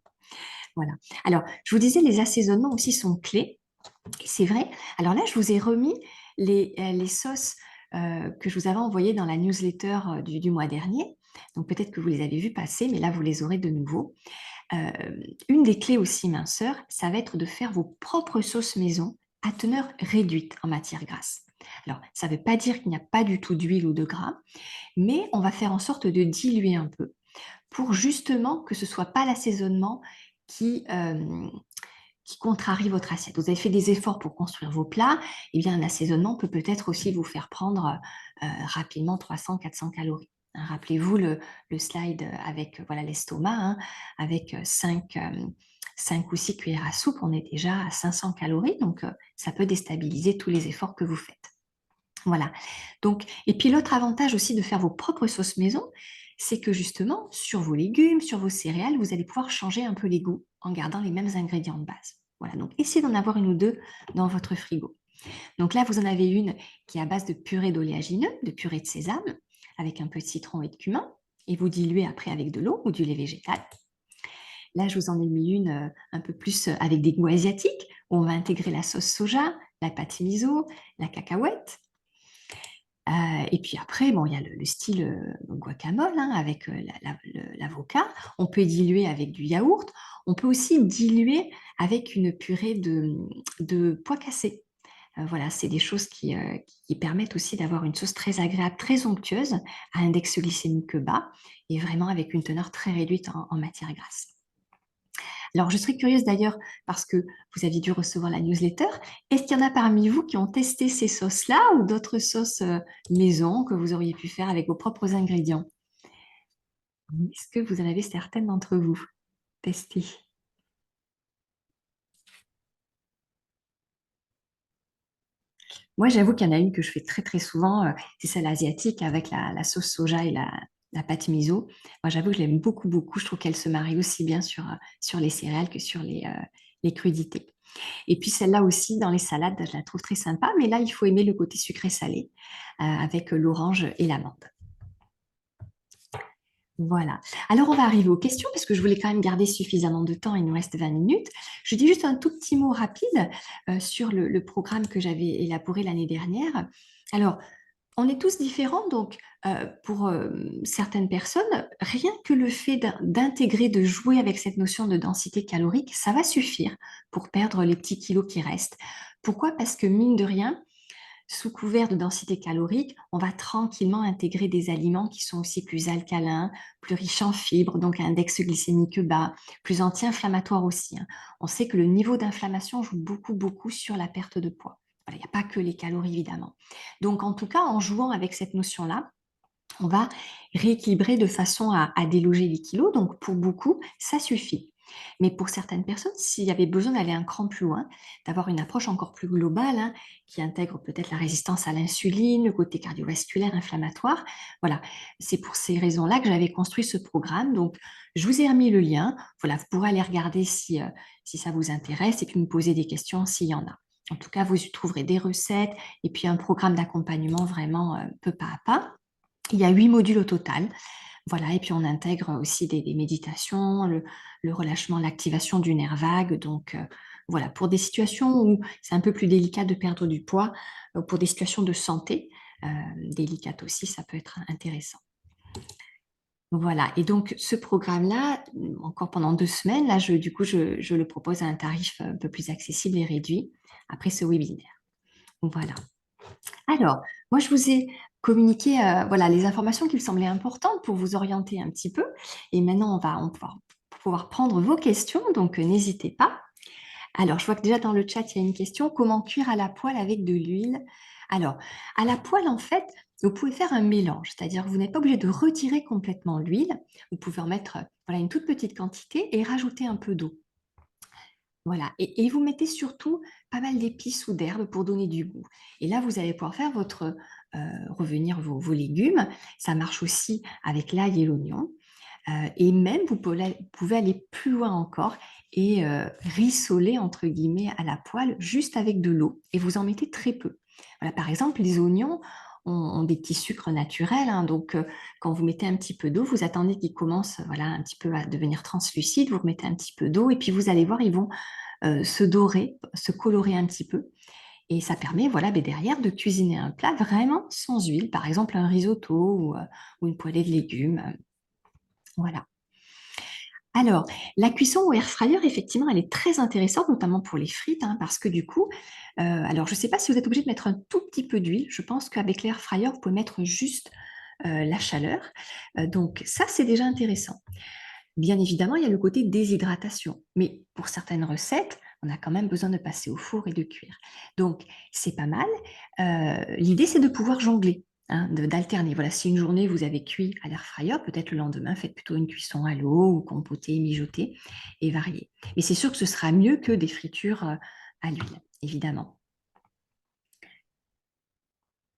Voilà. Alors, je vous disais, les assaisonnements aussi sont clés. Et c'est vrai. Alors là, je vous ai remis les sauces que je vous avais envoyées dans la newsletter du mois dernier. Donc peut-être que vous les avez vues passer, mais là, vous les aurez de nouveau. Euh, une des clés aussi minceur, ça va être de faire vos propres sauces maison à teneur réduite en matière grasse. Alors, ça ne veut pas dire qu'il n'y a pas du tout d'huile ou de gras, mais on va faire en sorte de diluer un peu pour justement que ce ne soit pas l'assaisonnement qui contrarie votre assiette. Vous avez fait des efforts pour construire vos plats, et bien un assaisonnement peut peut-être aussi vous faire prendre rapidement 300-400 calories. Hein, rappelez-vous le slide avec voilà l'estomac, hein, avec 5 ou 6 cuillères à soupe, on est déjà à 500 calories, donc ça peut déstabiliser tous les efforts que vous faites. Voilà. Donc, et puis l'autre avantage aussi de faire vos propres sauces maison, c'est que justement, sur vos légumes, sur vos céréales, vous allez pouvoir changer un peu les goûts en gardant les mêmes ingrédients de base. Voilà, donc essayez d'en avoir une ou deux dans votre frigo. Donc là, vous en avez une qui est à base de purée d'oléagineux, de purée de sésame, avec un peu de citron et de cumin, et vous diluez après avec de l'eau ou du lait végétal. Là, je vous en ai mis une un peu plus avec des goûts asiatiques, où on va intégrer la sauce soja, la pâte miso, la cacahuète. Et puis après, bon, il y a le style guacamole hein, avec l'avocat. On peut diluer avec du yaourt. On peut aussi diluer avec une purée de pois cassés. Voilà, c'est des choses qui permettent aussi d'avoir une sauce très agréable, très onctueuse, à index glycémique bas et vraiment avec une teneur très réduite en matière grasse. Alors, je serais curieuse d'ailleurs, parce que vous aviez dû recevoir la newsletter, est-ce qu'il y en a parmi vous qui ont testé ces sauces-là ou d'autres sauces maison que vous auriez pu faire avec vos propres ingrédients? Est-ce que vous en avez certaines d'entre vous testées? Moi, j'avoue qu'il y en a une que je fais très très souvent, c'est celle asiatique avec la sauce soja et la pâte miso. Moi, j'avoue que je l'aime beaucoup beaucoup. Je trouve qu'elle se marie aussi bien sur les céréales que sur les crudités. Et puis celle-là aussi, dans les salades, je la trouve très sympa, mais là, il faut aimer le côté sucré-salé avec l'orange et l'amande. Voilà. Alors, on va arriver aux questions parce que je voulais quand même garder suffisamment de temps. Il nous reste 20 minutes. Je dis juste un tout petit mot rapide sur le programme que j'avais élaboré l'année dernière. Alors, on est tous différents, donc pour certaines personnes, rien que le fait d'intégrer, de jouer avec cette notion de densité calorique, ça va suffire pour perdre les petits kilos qui restent. Pourquoi? Parce que mine de rien, sous couvert de densité calorique, on va tranquillement intégrer des aliments qui sont aussi plus alcalins, plus riches en fibres, donc un index glycémique bas, plus anti-inflammatoires aussi. Hein. On sait que le niveau d'inflammation joue beaucoup, beaucoup sur la perte de poids. Voilà, il n'y a pas que les calories, évidemment. Donc, en tout cas, en jouant avec cette notion-là, on va rééquilibrer de façon à déloger les kilos. Donc, pour beaucoup, ça suffit. Mais pour certaines personnes, s'il y avait besoin d'aller un cran plus loin, d'avoir une approche encore plus globale, hein, qui intègre peut-être la résistance à l'insuline, le côté cardiovasculaire, inflammatoire, voilà, c'est pour ces raisons-là que j'avais construit ce programme. Donc, je vous ai remis le lien. Voilà, vous pourrez aller regarder si ça vous intéresse et puis me poser des questions s'il y en a. En tout cas, vous y trouverez des recettes et puis un programme d'accompagnement vraiment peu pas à pas. Il y a 8 modules au total. Voilà, et puis on intègre aussi des méditations, le relâchement, l'activation du nerf vague. Donc voilà, pour des situations où c'est un peu plus délicat de perdre du poids, pour des situations de santé délicates aussi, ça peut être intéressant. Voilà, et donc ce programme-là, encore pendant 2 semaines, là, du coup, je le propose à un tarif un peu plus accessible et réduit après ce webinaire. Voilà. Alors, moi, je vous ai communiqué voilà, les informations qui me semblaient importantes pour vous orienter un petit peu. Et maintenant, on va pouvoir prendre vos questions, donc n'hésitez pas. Alors, je vois que déjà dans le chat, il y a une question. Comment cuire à la poêle avec de l'huile? Alors, à la poêle, en fait, vous pouvez faire un mélange, c'est-à-dire que vous n'êtes pas obligé de retirer complètement l'huile. Vous pouvez en mettre voilà, une toute petite quantité et rajouter un peu d'eau. Voilà, et vous mettez surtout pas mal d'épices ou d'herbes pour donner du goût. Et là, vous allez pouvoir faire revenir vos légumes. Ça marche aussi avec l'ail et l'oignon. Et même, pouvez aller plus loin encore et rissoler, entre guillemets, à la poêle, juste avec de l'eau. Et vous en mettez très peu. Voilà, par exemple, les oignons, ont des petits sucres naturels, hein. Donc, quand vous mettez un petit peu d'eau, vous attendez qu'ils commencent voilà, un petit peu à devenir translucides, vous remettez un petit peu d'eau et puis vous allez voir, ils vont se dorer, se colorer un petit peu. Et ça permet, voilà, ben derrière, de cuisiner un plat vraiment sans huile, par exemple un risotto ou une poêlée de légumes. Voilà. Alors, la cuisson au air fryer, effectivement, elle est très intéressante, notamment pour les frites, hein, parce que du coup, alors je ne sais pas si vous êtes obligé de mettre un tout petit peu d'huile. Je pense qu'avec l'air fryer, vous pouvez mettre juste la chaleur. Donc ça, c'est déjà intéressant. Bien évidemment, il y a le côté déshydratation, mais pour certaines recettes, on a quand même besoin de passer au four et de cuire. Donc, c'est pas mal. L'idée, c'est de pouvoir jongler, hein, d'alterner. Voilà, si une journée vous avez cuit à l'air fryer, peut-être le lendemain, faites plutôt une cuisson à l'eau ou compotée, mijotée et variée. Mais c'est sûr que ce sera mieux que des fritures à l'huile, évidemment.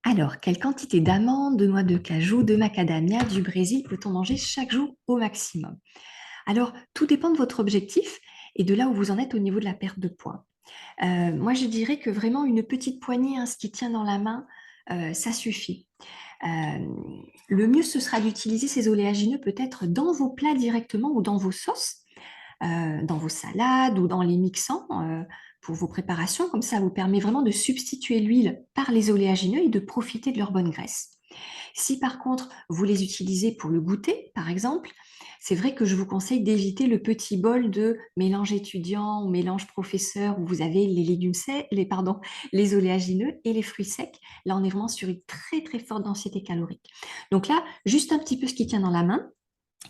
Alors, quelle quantité d'amandes, de noix de cajou, de macadamia, du brésil peut-on manger chaque jour au maximum? Alors, tout dépend de votre objectif et de là où vous en êtes au niveau de la perte de poids. Moi, je dirais que vraiment une petite poignée, hein, ce qui tient dans la main, ça suffit. Euh, le mieux, ce sera d'utiliser ces oléagineux peut-être dans vos plats directement ou dans vos sauces, dans vos salades ou dans les mixants pour vos préparations. Comme ça vous permet vraiment de substituer l'huile par les oléagineux et de profiter de leur bonne graisse. Si par contre, vous les utilisez pour le goûter, par exemple, c'est vrai que je vous conseille d'éviter le petit bol de mélange étudiant ou mélange professeur où vous avez les légumes secs, les oléagineux et les fruits secs. Là, on est vraiment sur une très très forte densité calorique. Donc là, juste un petit peu ce qui tient dans la main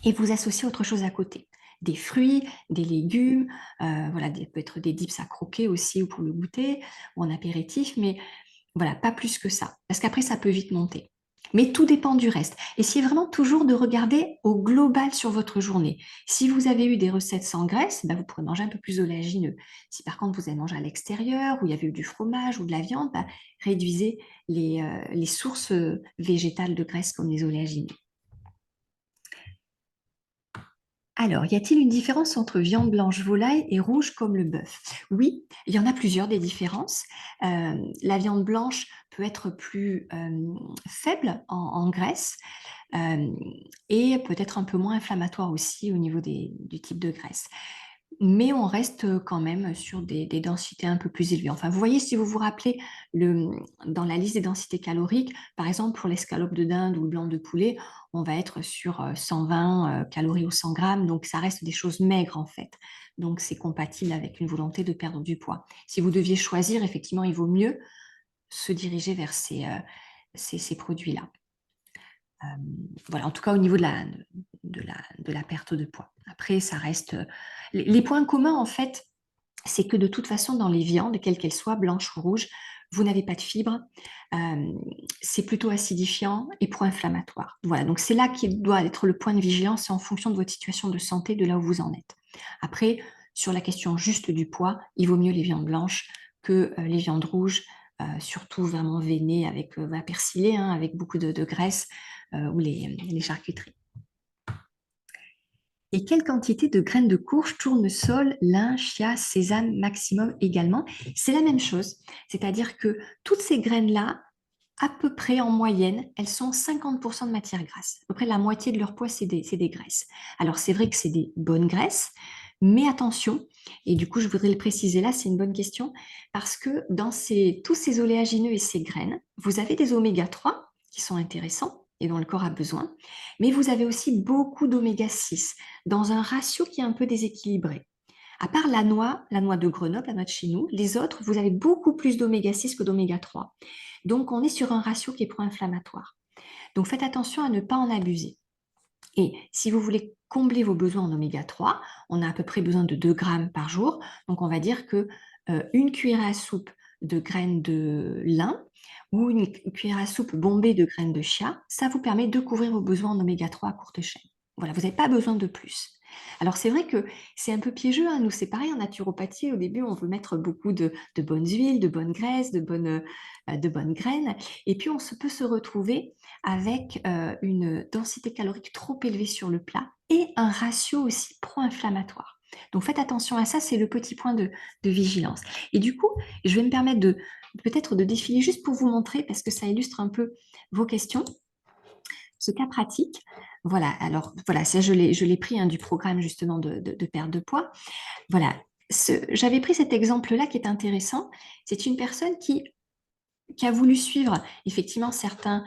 et vous associez autre chose à côté. Des fruits, des légumes, voilà, peut être des dips à croquer aussi ou pour le goûter ou en apéritif, mais voilà, pas plus que ça, parce qu'après, ça peut vite monter. Mais tout dépend du reste. Essayez vraiment toujours de regarder au global sur votre journée. Si vous avez eu des recettes sans graisse, bah, vous pourrez manger un peu plus oléagineux. Si par contre vous avez mangé à l'extérieur, où il y avait eu du fromage ou de la viande, bah, réduisez les sources végétales de graisse comme les oléagineux. Alors, y a-t-il une différence entre viande blanche volaille et rouge comme le bœuf? Oui, il y en a plusieurs des différences. La viande blanche peut être plus faible en graisse euh, et peut-être un peu moins inflammatoire aussi au niveau du type de graisse. Mais on reste quand même sur des densités un peu plus élevées. Enfin, vous voyez, si vous vous rappelez, dans la liste des densités caloriques, par exemple, pour l'escalope de dinde ou le blanc de poulet, on va être sur 120 calories au 100 grammes, donc ça reste des choses maigres en fait. Donc c'est compatible avec une volonté de perdre du poids. Si vous deviez choisir, effectivement, il vaut mieux se diriger vers ces produits-là. Euh, voilà, en tout cas au niveau de la perte de poids. Après, ça reste... Les points communs, en fait, c'est que de toute façon, dans les viandes, quelles qu'elles soient, blanches ou rouges, vous n'avez pas de fibres, euh, c'est plutôt acidifiant et pro-inflammatoire. Voilà, donc c'est là qui doit être le point de vigilance, c'est en fonction de votre situation de santé, de là où vous en êtes. Après, sur la question juste du poids, il vaut mieux les viandes blanches que les viandes rouges, surtout vraiment veinées avec persillées, hein, avec beaucoup de graisse, ou les charcuteries. Et quelle quantité de graines de courge, tournesol, lin, chia, sésame maximum également? C'est la même chose. C'est-à-dire que toutes ces graines-là, à peu près en moyenne, elles sont 50% de matière grasse. À peu près la moitié de leur poids, c'est des graisses. Alors c'est vrai que c'est des bonnes graisses, mais attention, et du coup je voudrais le préciser là, c'est une bonne question, parce que dans tous ces oléagineux et ces graines, vous avez des oméga 3 qui sont intéressants et dont le corps a besoin, mais vous avez aussi beaucoup d'oméga 6 dans un ratio qui est un peu déséquilibré. À part la noix de Grenoble, la noix de chez nous, les autres, vous avez beaucoup plus d'oméga 6 que d'oméga 3. Donc, on est sur un ratio qui est pro-inflammatoire. Donc, faites attention à ne pas en abuser. Et si vous voulez combler vos besoins en oméga 3, on a à peu près besoin de 2 grammes par jour. Donc, on va dire que une cuillère à soupe de graines de lin ou une cuillère à soupe bombée de graines de chia, ça vous permet de couvrir vos besoins en oméga 3 à courte chaîne. Voilà, vous n'avez pas besoin de plus. Alors c'est vrai que c'est un peu piégeux, hein. Nous c'est pareil en naturopathie, au début on veut mettre beaucoup de bonnes huiles, de bonnes graisses, de bonnes graines, et puis peut se retrouver avec une densité calorique trop élevée sur le plat et un ratio aussi pro-inflammatoire. Donc faites attention à ça, c'est le petit point de vigilance. Et du coup, je vais me permettre de peut-être de défiler juste pour vous montrer, parce que ça illustre un peu vos questions, ce cas pratique. Voilà, alors voilà, ça je l'ai pris du programme justement de perte de poids. Voilà, j'avais pris cet exemple-là qui est intéressant. C'est une personne qui a voulu suivre effectivement certains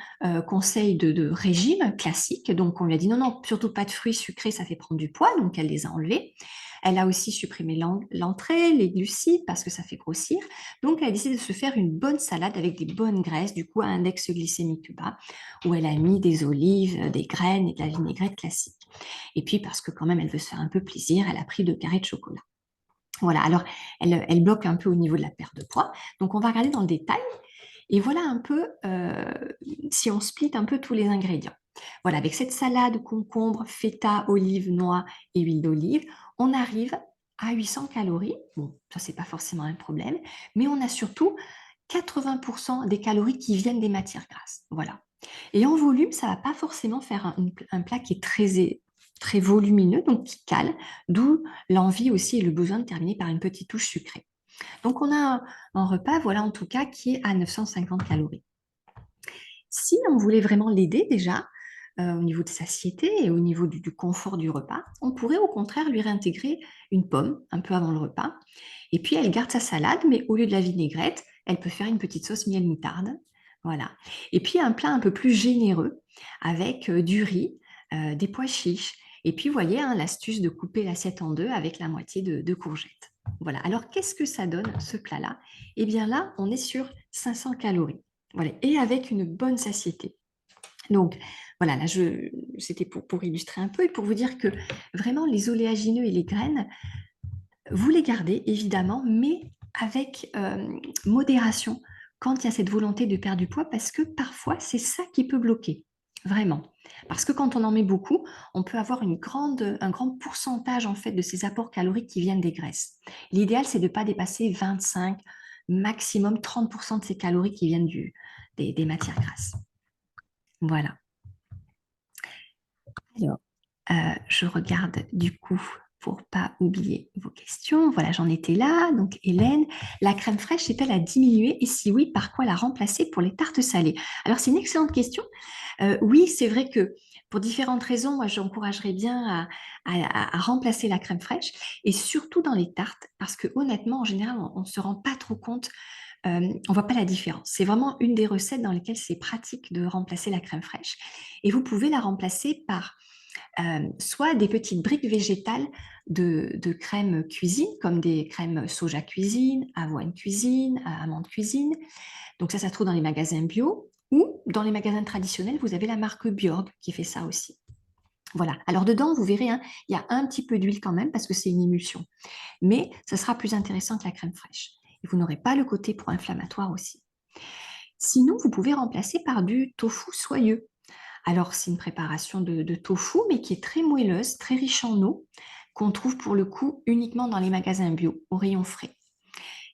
conseils de régime classique. Donc, on lui a dit non, non, surtout pas de fruits sucrés, ça fait prendre du poids. Donc, elle les a enlevés. Elle a aussi supprimé l'entrée, les glucides, parce que ça fait grossir. Donc, elle a décidé de se faire une bonne salade avec des bonnes graisses, du coup, à index glycémique bas, où elle a mis des olives, des graines et de la vinaigrette classique. Et puis, parce que quand même, elle veut se faire un peu plaisir, elle a pris 2 carrés de chocolat. Voilà, alors elle bloque un peu au niveau de la perte de poids. Donc, on va regarder dans le détail. Et voilà un peu, si on split un peu tous les ingrédients. Voilà, avec cette salade, concombre, feta, olive, noix et huile d'olive, on arrive à 800 calories. Bon, ça, c'est pas forcément un problème, mais on a surtout 80% des calories qui viennent des matières grasses. Voilà. Et en volume, ça va pas forcément faire un plat qui est très volumineux, donc qui cale, d'où l'envie aussi et le besoin de terminer par une petite touche sucrée. Donc, on a un repas, voilà, en tout cas, qui est à 950 calories. Si on voulait vraiment l'aider déjà, au niveau de satiété et au niveau du confort du repas, on pourrait au contraire lui réintégrer une pomme un peu avant le repas. Et puis, elle garde sa salade, mais au lieu de la vinaigrette, elle peut faire une petite sauce miel moutarde. Voilà. Et puis, un plat un peu plus généreux avec du riz, des pois chiches. Et puis, vous voyez, l'astuce de couper l'assiette en deux avec la moitié de courgettes. Voilà. Alors, qu'est-ce que ça donne, ce plat-là? Eh bien là, on est sur 500 calories. Voilà. Et avec une bonne satiété. Donc, voilà, là, c'était pour illustrer un peu et pour vous dire que vraiment, les oléagineux et les graines, vous les gardez évidemment, mais avec modération quand il y a cette volonté de perdre du poids, parce que parfois, c'est ça qui peut bloquer, vraiment. Parce que quand on en met beaucoup, on peut avoir un grand pourcentage en fait de ces apports caloriques qui viennent des graisses. L'idéal, c'est de ne pas dépasser 25, maximum 30% de ces calories qui viennent des matières grasses. Voilà. Alors, je regarde du coup pour pas oublier vos questions. Voilà, j'en étais là. Donc, Hélène, la crème fraîche est-elle à diminuer? Et si oui, par quoi la remplacer pour les tartes salées? Alors, c'est une excellente question. Oui, c'est vrai que pour différentes raisons, moi, j'encouragerais bien à remplacer la crème fraîche et surtout dans les tartes parce que honnêtement, en général, on ne se rend pas trop compte. On ne voit pas la différence. C'est vraiment une des recettes dans lesquelles c'est pratique de remplacer la crème fraîche. Et vous pouvez la remplacer par soit des petites briques végétales de crème cuisine, comme des crèmes soja cuisine, avoine cuisine, amande cuisine. Donc ça se trouve dans les magasins bio ou dans les magasins traditionnels, vous avez la marque Bjorg qui fait ça aussi. Voilà. Alors dedans, vous verrez, il y a un petit peu d'huile quand même parce que c'est une émulsion. Mais ça sera plus intéressant que la crème fraîche. Et vous n'aurez pas le côté pro-inflammatoire aussi. Sinon, vous pouvez remplacer par du tofu soyeux. Alors, c'est une préparation de tofu, mais qui est très moelleuse, très riche en eau, qu'on trouve pour le coup uniquement dans les magasins bio, au rayon frais.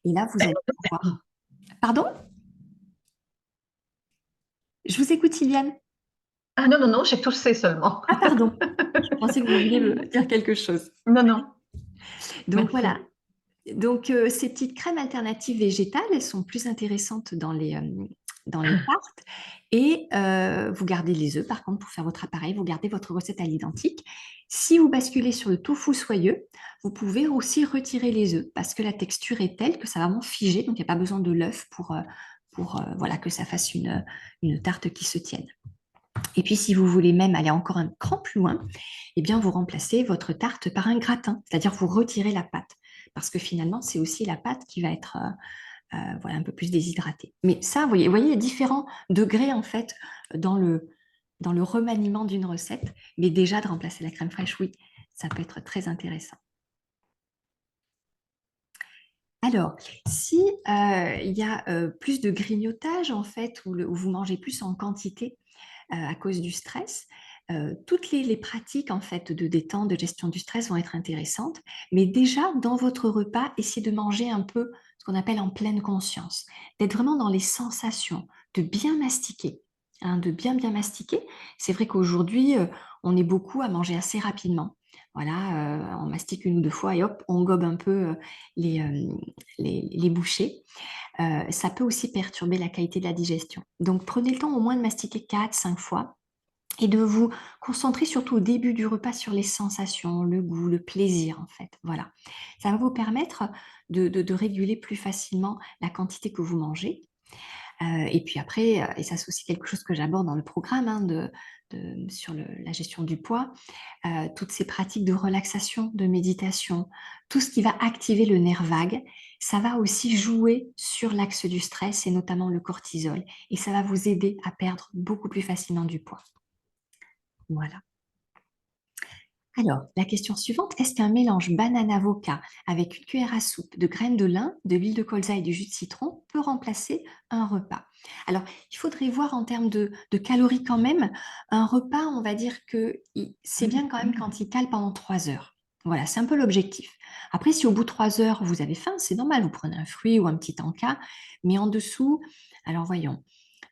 Et là, vous allez pouvoir... Pardon? Je vous écoute, Sylviane. Ah non, non, non, j'ai toussé seulement. Ah, pardon. Je pensais que vous vouliez me dire quelque chose. Non, non, Donc merci. voilà. Donc, ces petites crèmes alternatives végétales, elles sont plus intéressantes dans les tartes. Et vous gardez les œufs, par contre, pour faire votre appareil, vous gardez votre recette à l'identique. Si vous basculez sur le tofu soyeux, vous pouvez aussi retirer les œufs parce que la texture est telle que ça va vraiment figer. Donc, il n'y a pas besoin de l'œuf pour voilà, que ça fasse une tarte qui se tienne. Et puis, si vous voulez même aller encore un cran plus loin, eh bien, vous remplacez votre tarte par un gratin, c'est-à-dire vous retirez la pâte, parce que finalement, c'est aussi la pâte qui va être voilà, un peu plus déshydratée. Mais ça, vous voyez, il y a différents degrés, en fait, dans le remaniement d'une recette, mais déjà de remplacer la crème fraîche, oui, ça peut être très intéressant. Alors, si il y a plus de grignotage, en fait, où vous mangez plus en quantité, à cause du stress. Toutes les pratiques en fait de détente, de gestion du stress vont être intéressantes, mais déjà dans votre repas, essayez de manger un peu ce qu'on appelle en pleine conscience, d'être vraiment dans les sensations, de bien mastiquer, de bien mastiquer. C'est vrai qu'aujourd'hui, on est beaucoup à manger assez rapidement. Voilà, on mastique une ou deux fois et hop, on gobe un peu les, euh, les bouchées. Ça peut aussi perturber la qualité de la digestion. Donc, prenez le temps au moins de mastiquer 4, 5 fois et de vous concentrer surtout au début du repas sur les sensations, le goût, le plaisir en fait. Voilà. Ça va vous permettre de réguler plus facilement la quantité que vous mangez. Et puis après, et ça c'est aussi quelque chose que j'aborde dans le programme hein, sur la gestion du poids, toutes ces pratiques de relaxation, de méditation, tout ce qui va activer le nerf vague, ça va aussi jouer sur l'axe du stress et notamment le cortisol. Et ça va vous aider à perdre beaucoup plus facilement du poids. Voilà. Alors, la question suivante, est-ce qu'un mélange banane-avocat avec une cuillère à soupe de graines de lin, de l'huile de colza et du jus de citron peut remplacer un repas? Alors, il faudrait voir en termes de calories quand même. Un repas, on va dire que c'est bien quand même quand il cale pendant 3 heures. Voilà, c'est un peu l'objectif. Après, si au bout de 3 heures, vous avez faim, c'est normal, vous prenez un fruit ou un petit encas. Mais en dessous, alors voyons,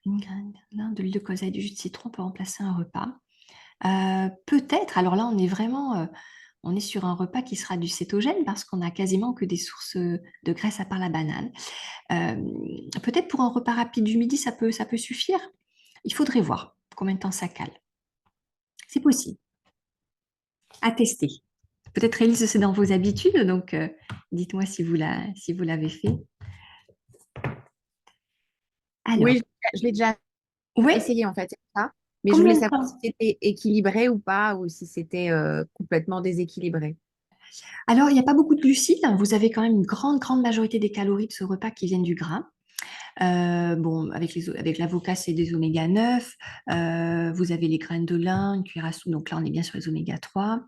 une graine de lin, de l'huile de colza et du jus de citron peut remplacer un repas. Peut-être, alors là, on est vraiment, on est sur un repas qui sera du cétogène parce qu'on a quasiment que des sources de graisse à part la banane. Euh, Peut-être pour un repas rapide du midi, ça peut suffire. Il faudrait voir combien de temps ça cale. C'est possible. À tester. Peut-être, Élise, c'est dans vos habitudes, donc dites-moi si vous l'avez fait. Alors, Oui, je l'ai déjà ouais, essayé en fait, c'est ça. Mais je combien voulais de savoir si temps? c'était équilibré ou pas, ou si c'était complètement déséquilibré. Alors, il n'y a pas beaucoup de glucides. Vous avez quand même une grande, grande majorité des calories de ce repas qui viennent du gras. Bon, avec l'avocat, c'est des oméga 9. Vous avez les graines de lin, une cuillère à soupe. Donc là, on est bien sur les oméga 3.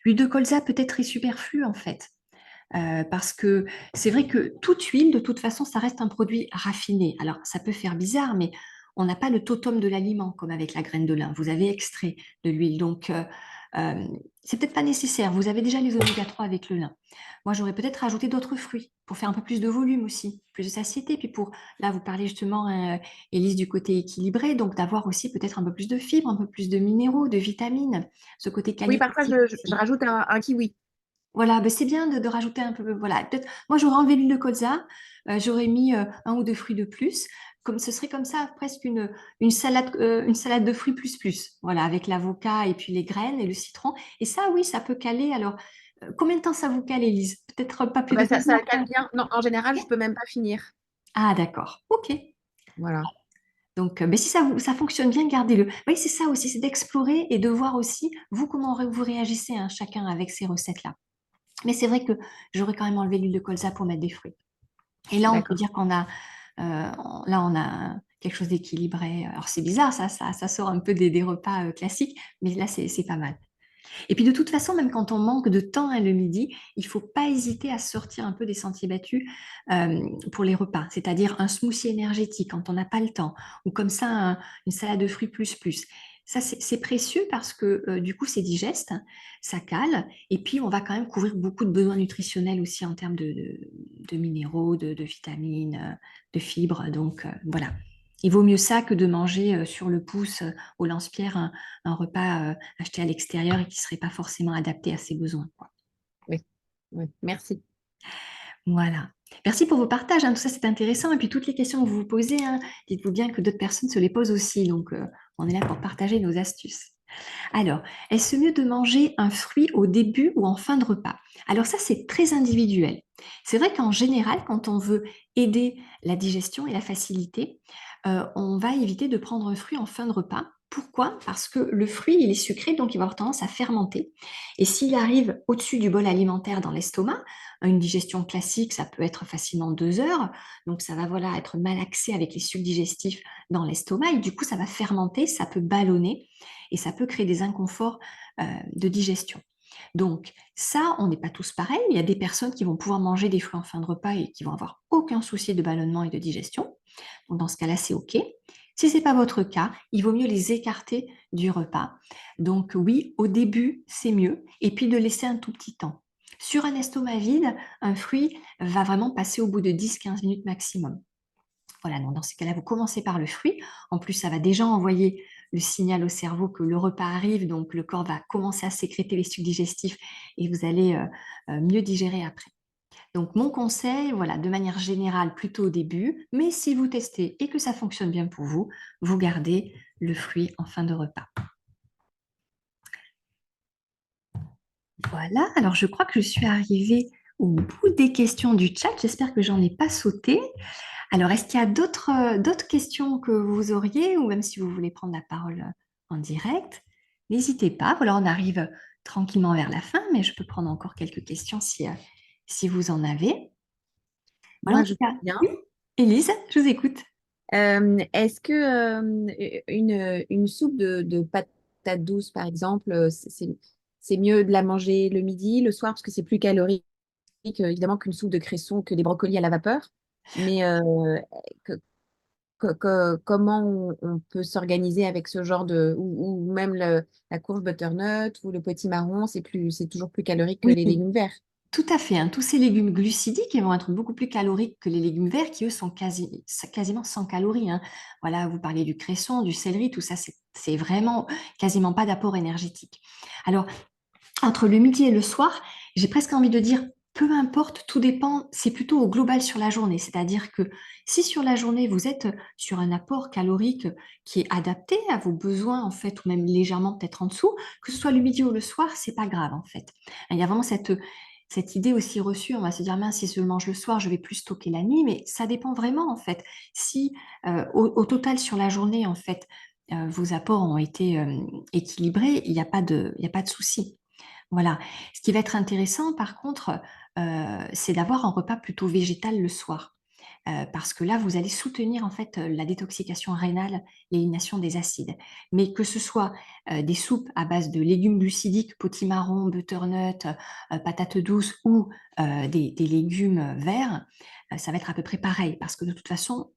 L'huile de colza peut-être est superflue, en fait. Parce que c'est vrai que toute huile, de toute façon, ça reste un produit raffiné. Alors, ça peut faire bizarre, mais on n'a pas le totum de l'aliment comme avec la graine de lin. Vous avez extrait de l'huile. Donc, euh, c'est peut-être pas nécessaire. Vous avez déjà les oméga 3 avec le lin. Moi, j'aurais peut-être rajouté d'autres fruits pour faire un peu plus de volume aussi, plus de satiété. Puis là, vous parlez justement, Élise, du côté équilibré, donc d'avoir aussi peut-être un peu plus de fibres, un peu plus de minéraux, de vitamines, ce côté Oui, parfois qualitatif je aussi. rajoute un kiwi. Voilà, ben c'est bien de rajouter un peu. Voilà, peut-être. Moi, j'aurais enlevé l'huile de colza, j'aurais mis un ou deux fruits de plus. Comme ce serait comme ça presque une salade de fruits plus plus. Voilà, avec l'avocat et puis les graines et le citron. Et ça, oui, ça peut caler. Alors, combien de temps ça vous cale, Élise? Peut-être pas plus Bah, de ça, 2 heures, ça cale quoi. bien. Non, en général, je peux même pas finir. Ah, d'accord. Ok. Voilà. Donc, ben, si ça fonctionne bien, gardez-le. Oui, c'est ça aussi, c'est d'explorer et de voir aussi, vous, comment vous réagissez, hein, chacun avec ces recettes-là. Mais c'est vrai que j'aurais quand même enlevé l'huile de colza pour mettre des fruits. Et là, on peut D'accord. dire là, on a quelque chose d'équilibré. Alors, c'est bizarre, ça sort un peu des repas classiques, mais là, c'est pas mal. Et puis, de toute façon, même quand on manque de temps hein, le midi, il faut pas hésiter à sortir un peu des sentiers battus pour les repas, c'est-à-dire un smoothie énergétique quand on n'a pas le temps, ou comme ça, une salade de fruits plus plus. Ça, c'est précieux parce que du coup, c'est digeste, ça cale, et puis on va quand même couvrir beaucoup de besoins nutritionnels aussi en termes de minéraux, de vitamines, de fibres. Donc voilà. Il vaut mieux ça que de manger sur le pouce au lance-pierre un repas acheté à l'extérieur et qui ne serait pas forcément adapté à ses besoins, quoi. Oui. Oui. Merci. Voilà. Merci pour vos partages, hein. Tout ça, c'est intéressant. Et puis, toutes les questions que vous vous posez, hein, dites-vous bien que d'autres personnes se les posent aussi. Donc, on est là pour partager nos astuces. Alors, est-ce mieux de manger un fruit au début ou en fin de repas? Alors ça, c'est très individuel. C'est vrai qu'en général, quand on veut aider la digestion et la facilité, on va éviter de prendre un fruit en fin de repas. Pourquoi? Parce que le fruit, il est sucré, donc il va avoir tendance à fermenter. Et s'il arrive au-dessus du bol alimentaire dans l'estomac, une digestion classique, ça peut être facilement 2 heures. Donc ça va voilà, être malaxé avec les sucs digestifs dans l'estomac. Et du coup, ça va fermenter, ça peut ballonner et ça peut créer des inconforts de digestion. Donc ça, on n'est pas tous pareils. Il y a des personnes qui vont pouvoir manger des fruits en fin de repas et qui vont avoir aucun souci de ballonnement et de digestion. Donc dans ce cas-là, c'est OK. Si ce n'est pas votre cas, il vaut mieux les écarter du repas. Donc oui, au début, c'est mieux. Et puis de laisser un tout petit temps. Sur un estomac vide, un fruit va vraiment passer au bout de 10-15 minutes maximum. Voilà, donc dans ces cas-là, vous commencez par le fruit. En plus, ça va déjà envoyer le signal au cerveau que le repas arrive, donc le corps va commencer à sécréter les sucs digestifs et vous allez mieux digérer après. Donc, mon conseil, voilà, de manière générale, plutôt au début, mais si vous testez et que ça fonctionne bien pour vous, vous gardez le fruit en fin de repas. Voilà, alors je crois que je suis arrivée au bout des questions du chat. J'espère que j'en ai pas sauté. Alors, est-ce qu'il y a d'autres questions que vous auriez, ou même si vous voulez prendre la parole en direct, n'hésitez pas. Voilà, on arrive tranquillement vers la fin, mais je peux prendre encore quelques questions si vous en avez. Voilà, en Moi, tout je cas, sais bien. oui, Élise, je vous écoute. Est-ce que une soupe de patates douces, par exemple, c'est mieux de la manger le midi, le soir, parce que c'est plus calorique, évidemment, qu'une soupe de cresson, que des brocolis à la vapeur. Mais que- comment on peut s'organiser avec ce genre ou même la courge butternut ou le potimarron, c'est toujours plus calorique que Oui, les légumes verts. tout à fait, hein. Tous ces légumes glucidiques, ils vont être beaucoup plus caloriques que les légumes verts qui, eux, sont quasiment sans calories, hein. Voilà, vous parlez du cresson, du céleri, tout ça, c'est vraiment quasiment pas d'apport énergétique. Alors, entre le midi et le soir, j'ai presque envie de dire, peu importe, tout dépend, c'est plutôt au global sur la journée. C'est-à-dire que si sur la journée, vous êtes sur un apport calorique qui est adapté à vos besoins, en fait, ou même légèrement peut-être en dessous, que ce soit le midi ou le soir, c'est pas grave, en fait. Il y a vraiment cette idée aussi reçue, on va se dire, mince, si je le mange le soir, je vais plus stocker la nuit, mais ça dépend vraiment, en fait. Si au total, sur la journée, en fait, vos apports ont été équilibrés, il y a pas de souci. Voilà. Ce qui va être intéressant, par contre, c'est d'avoir un repas plutôt végétal le soir. Parce que là, vous allez soutenir en fait la détoxication rénale, l'élimination des acides. Mais que ce soit des soupes à base de légumes glucidiques, potimarron, butternut, patates douces ou des légumes verts, ça va être à peu près pareil. Parce que de toute façon,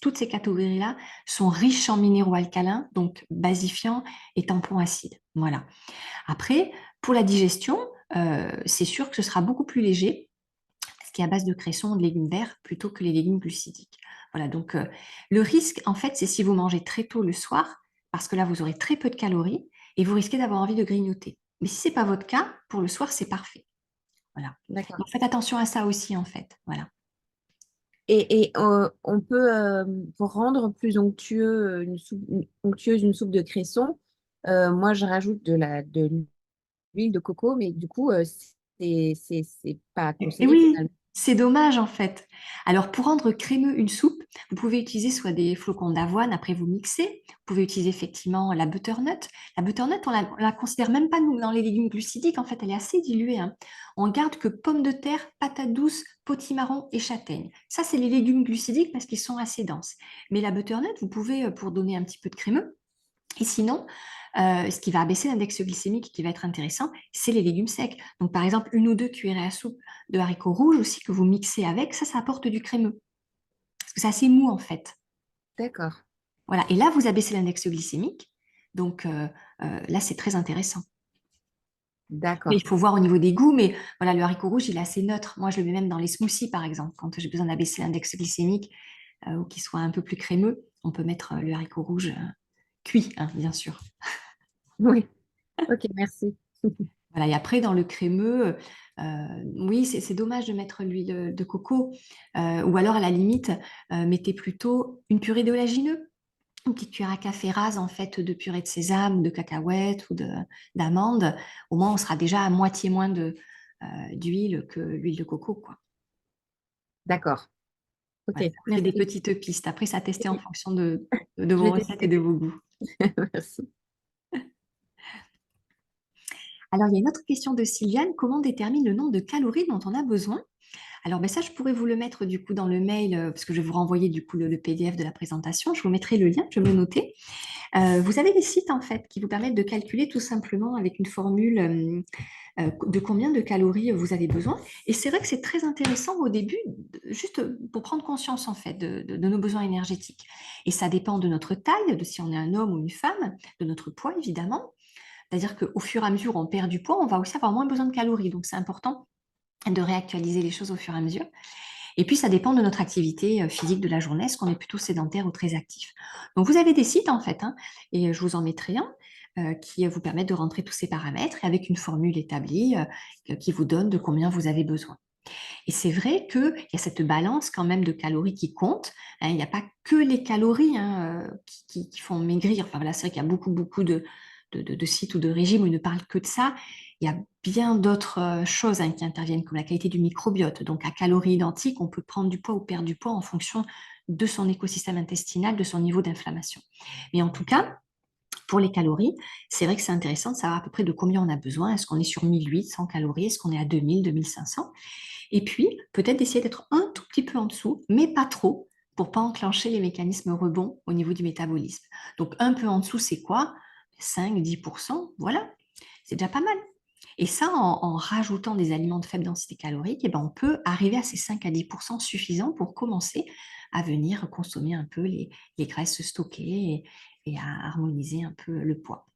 toutes ces catégories-là sont riches en minéraux alcalins, donc basifiants et tampons acides. Voilà. Après, pour la digestion, c'est sûr que ce sera beaucoup plus léger, ce qui est à base de cresson ou de légumes verts, plutôt que les légumes glucidiques. Voilà, donc le risque, en fait, c'est si vous mangez très tôt le soir, parce que là, vous aurez très peu de calories et vous risquez d'avoir envie de grignoter. Mais si ce n'est pas votre cas, pour le soir, c'est parfait. Voilà. D'accord. Donc faites attention à ça aussi, en fait. Voilà. Et on peut, pour rendre plus onctueuse une soupe de cresson, moi je rajoute de l'huile de coco, mais du coup, c'est pas Et conseillé oui, finalement. c'est dommage en fait. Alors pour rendre crémeux une soupe, vous pouvez utiliser soit des flocons d'avoine, après vous mixez. Vous pouvez utiliser effectivement la butternut. La butternut, on la considère même pas nous dans les légumes glucidiques. En fait, elle est assez diluée, hein. On garde que pommes de terre, patates douces, potimarron et châtaigne. Ça, c'est les légumes glucidiques parce qu'ils sont assez denses. Mais la butternut, vous pouvez, pour donner un petit peu de crémeux, et sinon, ce qui va abaisser l'index glycémique et qui va être intéressant, c'est les légumes secs. Donc, par exemple, une ou deux cuillerées à soupe de haricots rouges aussi que vous mixez avec, ça apporte du crémeux. Parce que c'est assez mou en fait. D'accord, Voilà. Et là, vous abaissez l'index glycémique. Donc, là, c'est très intéressant. Mais d'accord. il faut voir au niveau des goûts. Mais voilà, le haricot rouge, il est assez neutre. Moi, je le mets même dans les smoothies, par exemple. Quand j'ai besoin d'abaisser l'index glycémique ou qu'il soit un peu plus crémeux, on peut mettre le haricot rouge cuit, hein, bien sûr. Oui, ok, merci. Voilà, et après, dans le crémeux, oui, c'est dommage de mettre l'huile de coco. Ou alors, à la limite, mettez plutôt une purée d'oléagineux. Une petite cuillère à café rase, en fait, de purée de sésame, de cacahuètes ou d'amandes. Au moins, on sera déjà à moitié moins d'huile que l'huile de coco, quoi. D'accord, ok, Voilà, ça vous fait des merci. petites pistes. Après, ça à tester en Oui, fonction de je vos vais recettes et tester. de vos goûts. Merci. Alors, il y a une autre question de Sylviane. Comment on détermine le nombre de calories dont on a besoin? Alors, ben ça, je pourrais vous le mettre du coup dans le mail, parce que je vais vous renvoyer du coup le PDF de la présentation. Je vous mettrai le lien, je vais me le noter. Vous avez des sites en fait qui vous permettent de calculer tout simplement avec une formule de combien de calories vous avez besoin. Et c'est vrai que c'est très intéressant au début, juste pour prendre conscience en fait de nos besoins énergétiques. Et ça dépend de notre taille, de si on est un homme ou une femme, de notre poids évidemment. C'est-à-dire qu'au fur et à mesure où on perd du poids, on va aussi avoir moins besoin de calories. Donc c'est important de réactualiser les choses au fur et à mesure. Et puis, ça dépend de notre activité physique de la journée, est-ce qu'on est plutôt sédentaire ou très actif. Donc, vous avez des sites, en fait, hein, et je vous en mettrai un, qui vous permettent de rentrer tous ces paramètres et avec une formule établie qui vous donne de combien vous avez besoin. Et c'est vrai qu'il y a cette balance quand même de calories qui compte, hein. Il n'y a pas que les calories, hein, qui font maigrir. Enfin, voilà, c'est vrai qu'il y a beaucoup de sites ou de régimes où ils ne parlent que de ça. Il y a bien d'autres choses, hein, qui interviennent, comme la qualité du microbiote. Donc, à calories identiques, on peut prendre du poids ou perdre du poids en fonction de son écosystème intestinal, de son niveau d'inflammation. Mais en tout cas, pour les calories, c'est vrai que c'est intéressant de savoir à peu près de combien on a besoin. Est-ce qu'on est sur 1800 calories? Est-ce qu'on est à 2000, 2500? Et puis, peut-être d'essayer d'être un tout petit peu en dessous, mais pas trop, pour pas enclencher les mécanismes rebonds au niveau du métabolisme. Donc, un peu en dessous, c'est quoi? 5-10%, voilà, c'est déjà pas mal. Et ça, en rajoutant des aliments de faible densité calorique, eh ben, on peut arriver à ces 5 à 10% suffisants pour commencer à venir consommer un peu les graisses stockées et à harmoniser un peu le poids.